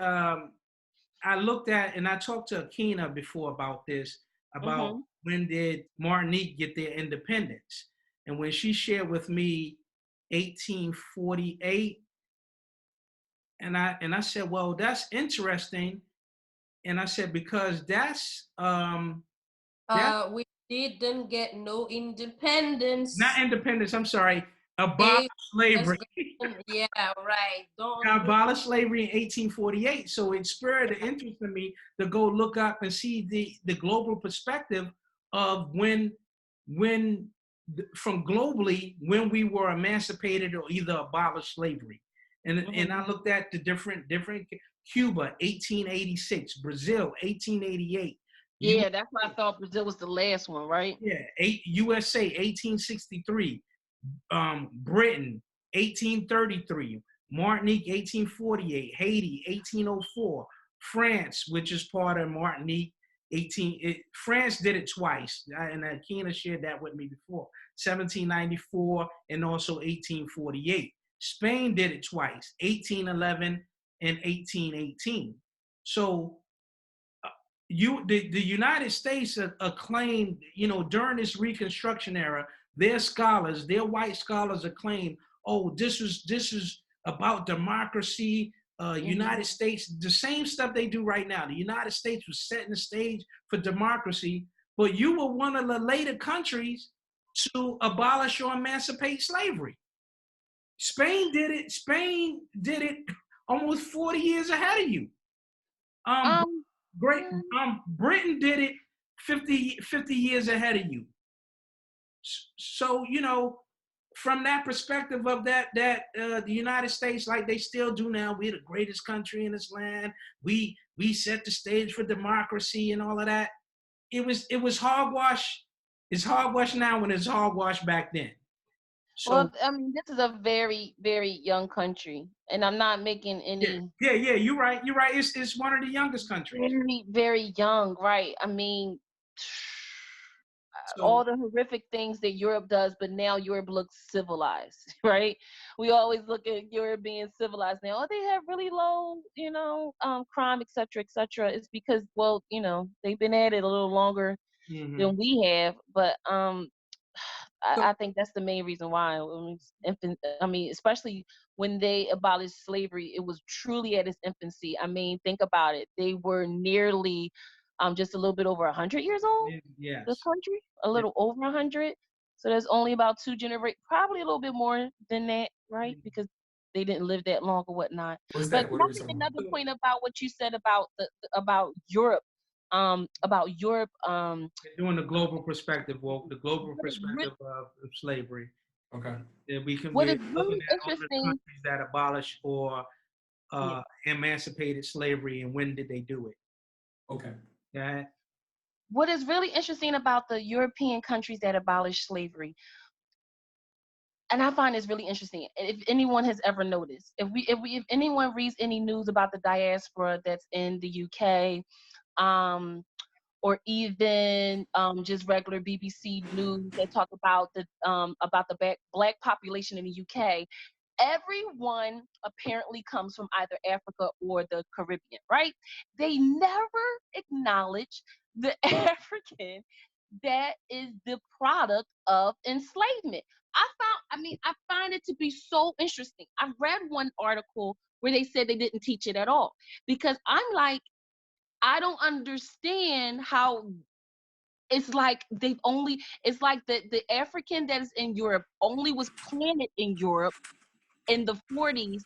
I looked at and I talked to Akina before about this, about when did Martinique get their independence. And when she shared with me 1848, and I said, well, that's interesting. And I said, because that's we didn't get no independence. Not independence, I'm sorry. Abolish slavery. Yeah, right. Abolished slavery in 1848. So it spurred the interest in me to go look up and see the global perspective of when from globally, when we were emancipated or either abolished slavery. And I looked at the different Cuba, 1886, Brazil, 1888. Yeah, that's why I thought Brazil was the last one, right? Yeah, USA, 1863. Britain, 1833, Martinique, 1848, Haiti, 1804, France, which is part of Martinique, France did it twice, and Akina shared that with me before, 1794 and also 1848. Spain did it twice, 1811 and 1818. So the United States acclaimed, during this Reconstruction era, their scholars, their white scholars acclaimed, oh, this is about democracy, United States, the same stuff they do right now. The United States was setting the stage for democracy, but you were one of the later countries to abolish or emancipate slavery. Spain did it almost 40 years ahead of you. Britain did it 50 years ahead of you. So, from that perspective of that the United States, like they still do now, we're the greatest country in this land. We set the stage for democracy and all of that. It was hogwash. It's hogwash now when it's hogwash back then. So Well, I mean, this is a very, very young country, and I'm not making any yeah, you're right. You're right. It's one of the youngest countries. very, very young, right? I mean, So all the horrific things that Europe does, but now Europe looks civilized, right? We always look at Europe being civilized now. Oh, they have really low, crime, et cetera, et cetera. It's because, well, they've been at it a little longer mhm. than we have, but So I think that's the main reason why. I mean, especially when they abolished slavery, it was truly at its infancy. I mean, think about it. They were nearly just a little bit over 100 years old, the yes. country, a Yeah. little over 100. So there's only about two generations, probably a little bit more than that, right? Because they didn't live that long or whatnot. What's But that? can What I are we make talking about? another point about what you said about about Europe? About Europe. Doing the global perspective, well, the global What is perspective of slavery. Okay. That we can what be is looking really at all the interesting. countries that abolished or Yeah. emancipated slavery and when did they do it. Okay. That What is really interesting about the European countries that abolished slavery, and I find this really interesting. If anyone has ever noticed, if anyone reads any news about the diaspora that's in the UK, um, or even just regular BBC news that talk about the black population in the UK, everyone apparently comes from either Africa or the Caribbean, right? They never acknowledge the African that is the product of enslavement. I find it to be so interesting. I read one article where they said they didn't teach it at all because I'm like, I don't understand how it's like the African that is in Europe only was planted in Europe in the 40s,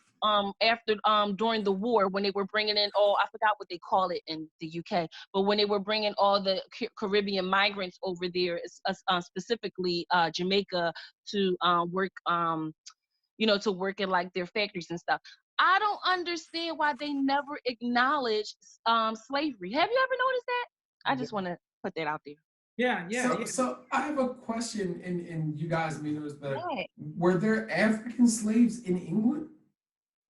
after during the war, when they were bringing in all, I forgot what they call it in the UK, but when they were bringing all the Caribbean migrants over there, specifically Jamaica, to work to work in like their factories and stuff. I don't understand why they never acknowledge slavery. Have you ever noticed that? I just want to put that out there. So I have a question, and you guys may know this better. Yeah. Were there African slaves in England?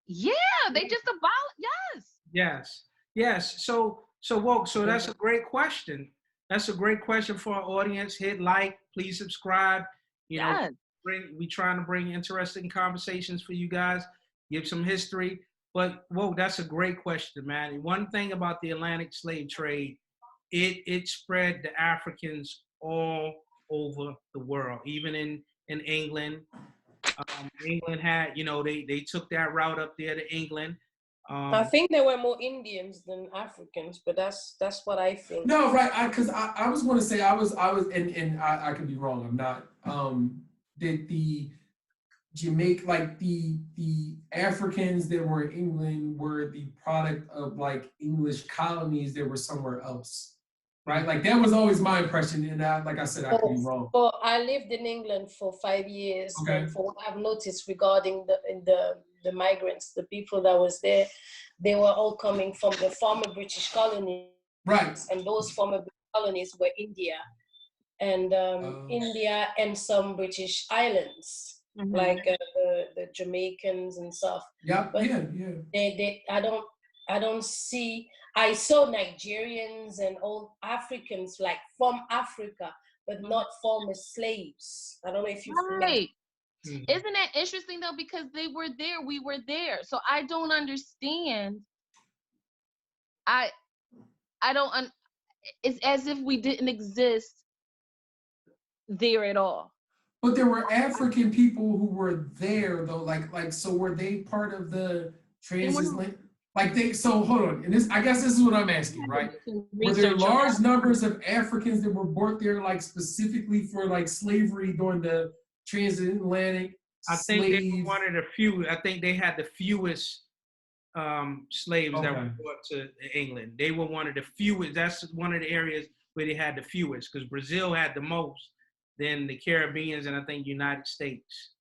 Yeah, they just abolished. yes. So woke. So that's a great question. That's a great question for our audience. Hit like, please subscribe. Yes. We trying to bring interesting conversations for you guys. Give some history. But whoa, that's a great question, man. And one thing about the Atlantic slave trade, it spread the Africans all over the world, even in England. England had, they took that route up there to England. I think there were more Indians than Africans, but that's what I think. No, right. Because I was going to say I was, and I could be wrong. I'm not. That the Jamaica, like the Africans that were in England were the product of like English colonies that were somewhere else, right? Like that was always my impression, and like I said, I could be wrong. Well, I lived in England for 5 years, Okay. and for what I've noticed regarding the migrants, the people that was there, they were all coming from the former British colonies, Right. and those former British colonies were India, and India and some British islands. Mhm. Like the Jamaicans and stuff. Yep. But yeah. I don't see. I saw Nigerians and all Africans like from Africa, but not former slaves. I don't know if you Right. Mhm. Isn't that interesting though? Because they were there, we were there. So I don't understand. I don't. It's as if we didn't exist there at all. But there were African people who were there though, like so were they part of the transatlantic? So hold on, and I guess this is what I'm asking, right? Were there large numbers of Africans that were brought there like specifically for like slavery during the transatlantic? I think they were one of the few. I think they had the fewest slaves that were brought to England. They were one of the fewest. That's one of the areas where they had the fewest, because Brazil had the most, then the Caribbeans, and I think United States.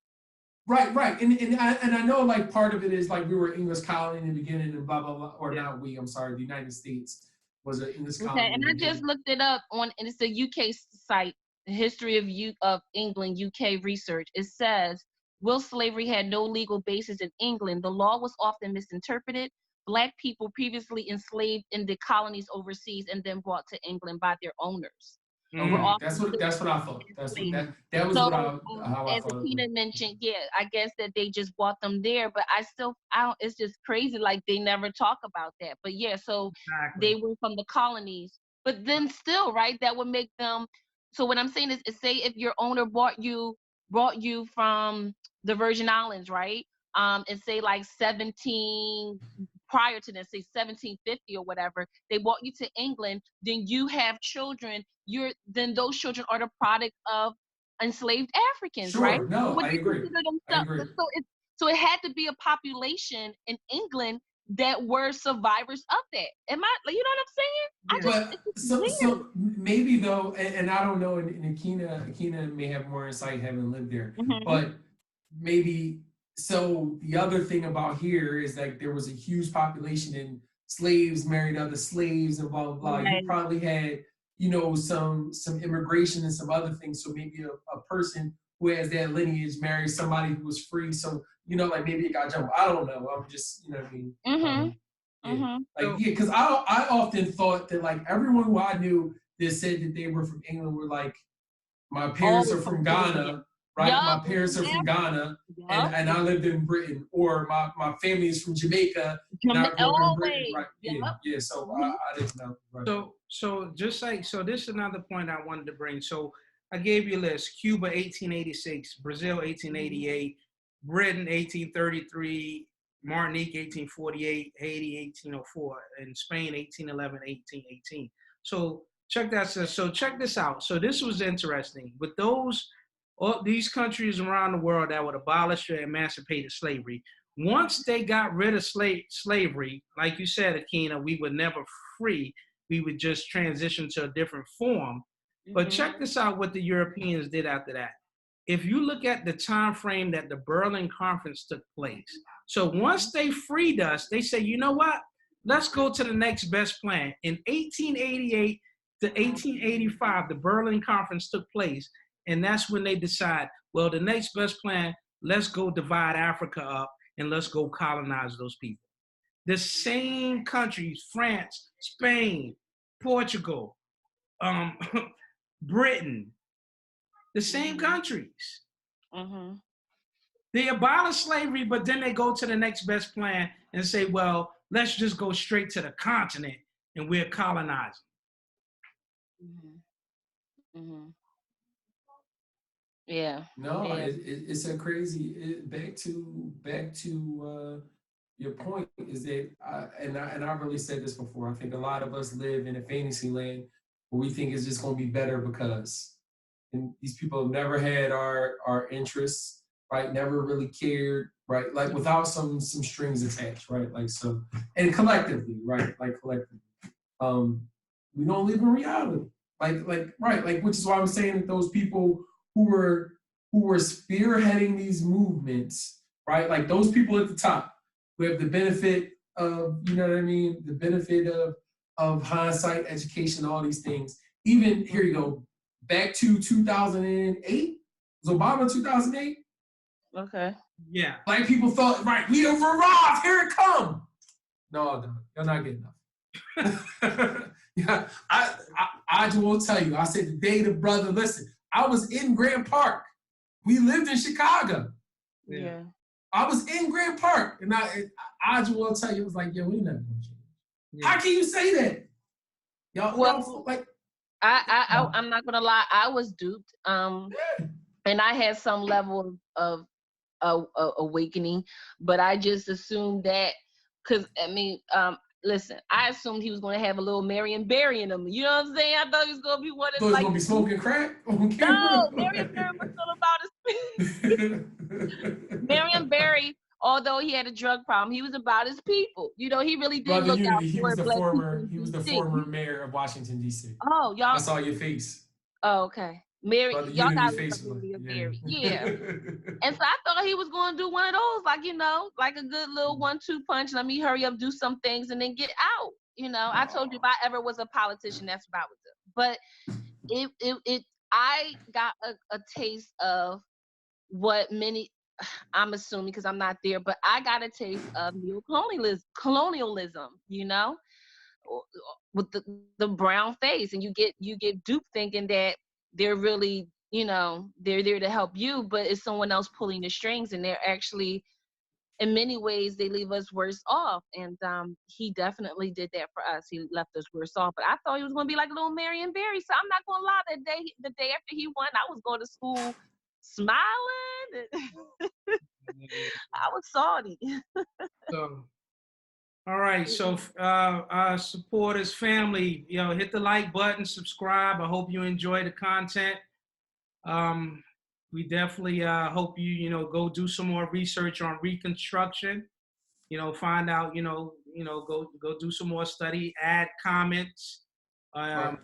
Right. And I know like part of it is like we were English colony in the beginning and blah, blah, blah. Or not we, I'm sorry, the United States was an English colony. Okay, and I just looked it up and it's a UK site History of England, UK research, it says, while slavery had no legal basis in England, the law was often misinterpreted. Black people previously enslaved in the colonies overseas and then brought to England by their owners. Okay, that's what I thought. That was so, what how I as thought it Akina was. mentioned, yeah, I guess that they just bought them there, but I don't, it's just crazy, like they never talk about that. But yeah, so Exactly. they were from the colonies, but then still, right, that would make them. So what I'm saying is say if your owner brought you from the Virgin Islands, right, and say like 17 prior to this, say 1750 or whatever, they brought you to England, then you have children, then those children are the product of enslaved Africans, right? Sure. No, Would I they agree. consider I themselves? agree. So it had to be a population in England that were survivors of that. Am I? You know what I'm saying? Yeah. It's just But weird. so maybe though, and I don't know, and Akina may have more insight having lived there, but maybe so the other thing about here is like there was a huge population and slaves married other slaves and blah blah blah. You Right. probably had, some immigration and some other things. So maybe a person who has that lineage married somebody who was free. So like maybe it got jumped. I don't know. I'm just what I mean. Yeah. Like, yeah, because I often thought that like everyone who I knew that said that they were from England were like, my parents are from Ghana, right? Yup. My parents are from Ghana, and I lived in Britain, or my family is from Jamaica, and I grew up in Britain, right? Yeah. So I didn't know. Right. So this is another point I wanted to bring. So I gave you a list: Cuba 1886, Brazil 1888, Britain 1833, Martinique 1848, Haiti 1804, and Spain 1811, 1818. So check that. So check this out. So this was interesting. With all these countries around the world that would abolish or emancipated slavery, once they got rid of slavery, like you said, Akina, we were never free. We would just transition to a different form. But check this out, what the Europeans did after that. If you look at the time frame that the Berlin Conference took place, so once they freed us, they say, you know what? Let's go to the next best plan. In 1888 to 1885, the Berlin Conference took place. And that's when they decide, well, the next best plan, let's go divide Africa up and let's go colonize those people. The same countries, France, Spain, Portugal, Britain, the same countries. They abolish slavery, but then they go to the next best plan and say, well, let's just go straight to the continent and we're colonizing. Yeah. No, it's a crazy. Back to your point is that I really said this before. I think a lot of us live in a fantasy land where we think it's just going to be better because, and these people have never had our interests, right? Never really cared, right? Like without some strings attached, right? Like so, and collectively, right? Like collectively, we don't live in reality, like right, like which is why I'm saying that those people who were spearheading these movements, right? Like those people at the top who have the benefit of, you know what I mean? The benefit of hindsight, education, all these things. Even, here you go, back to 2008. Was Obama 2008? Okay. Yeah. Black people thought, right, we have arrived, here it come. No, you're not getting enough. Yeah, I will tell you, I said today to brother, listen, I was in Grant Park. We lived in Chicago. Yeah. I was in Grant Park, and I will tell you, it was like, yo, we never gonna change. Yeah. How can you say that? Y'all like. I'm not gonna lie, I was duped. And I had some level of awakening, but I just assumed that because listen, I assumed he was going to have a little Marion Barry in him. You know what I'm saying? I thought he was going to be one of like. Going to be smoking crack on No, camera? Marion Barry was still about his. Marion Barry, although he had a drug problem, he was about his people. You know, he really did look out he for was the black former. people. He was the former mayor of Washington D.C. Oh, y'all. I saw your face. Oh, okay. Mary, y'all got Marion Barry. Yeah. And so I thought he was going to do one of those, like, you know, like a good little 1-2 punch. Let me hurry up, do some things, and then get out. You know, I told you if I ever was a politician, that's what I would do. But I got a taste of what many, I'm assuming because I'm not there, but I got a taste of colonialism, you know, with the brown face, and you get duped thinking that they're really, you know, they're there to help you, but it's someone else pulling the strings, and they're actually, in many ways, they leave us worse off. And he definitely did that for us. He left us worse off. But I thought he was gonna be like a little Marion Barry. So I'm not gonna lie, the day after he won, I was going to school smiling. I was salty. So, all right. So, supporters, family, you know, hit the like button, subscribe. I hope you enjoy the content. We definitely hope you know, go do some more research on Reconstruction. You know, find out, go do some more study, add comments, Right.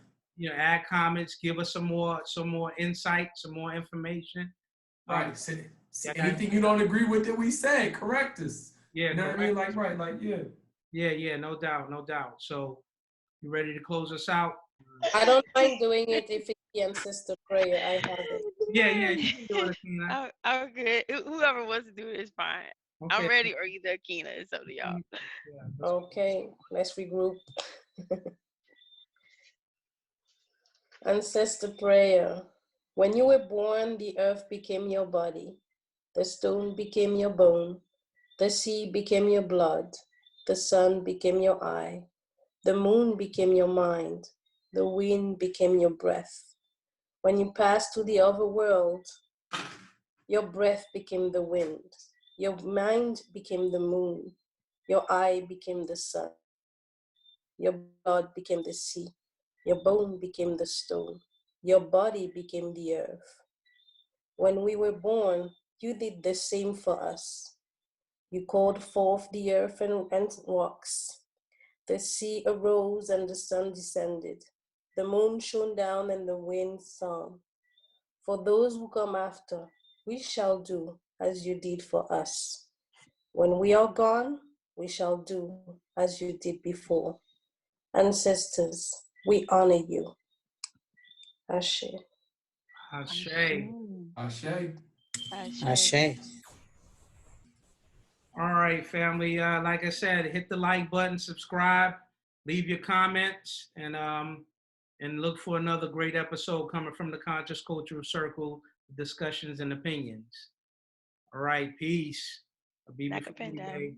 add comments, give us some more insight, some more information. Right. See, Yeah, anything you don't agree with that we said, correct us. yeah, You know what I mean? Like, right, like, yeah. yeah, no doubt, no doubt. So, you ready to close us out? I don't mind doing it if it's the ancestor prayer. I have it. Yeah, you can do it, Athena. I'm good. Whoever wants to do it is fine. I'm Okay. ready, or either Akina. It's up to y'all. Yeah, Okay, let's regroup. Ancestor prayer. When you were born, the earth became your body, the stone became your bone, the sea became your blood, the sun became your eye, the moon became your mind, the wind became your breath. When you passed to the other world, your breath became the wind, your mind became the moon, your eye became the sun, your blood became the sea, your bone became the stone, your body became the earth. When we were born, you did the same for us. You called forth the earth and rocks. The sea arose and the sun descended. The moon shone down and the wind sang. For those who come after, we shall do as you did for us. When we are gone, we shall do as you did before. Ancestors, we honor you. Ashe. Ashe. Ashe. Ashe. All right, family. Like I said, hit the like button, subscribe, leave your comments, and look for another great episode coming from the Conscious Cultural Circle, discussions and opinions. All right, peace. I'll be Like a before you, pandemic. babe.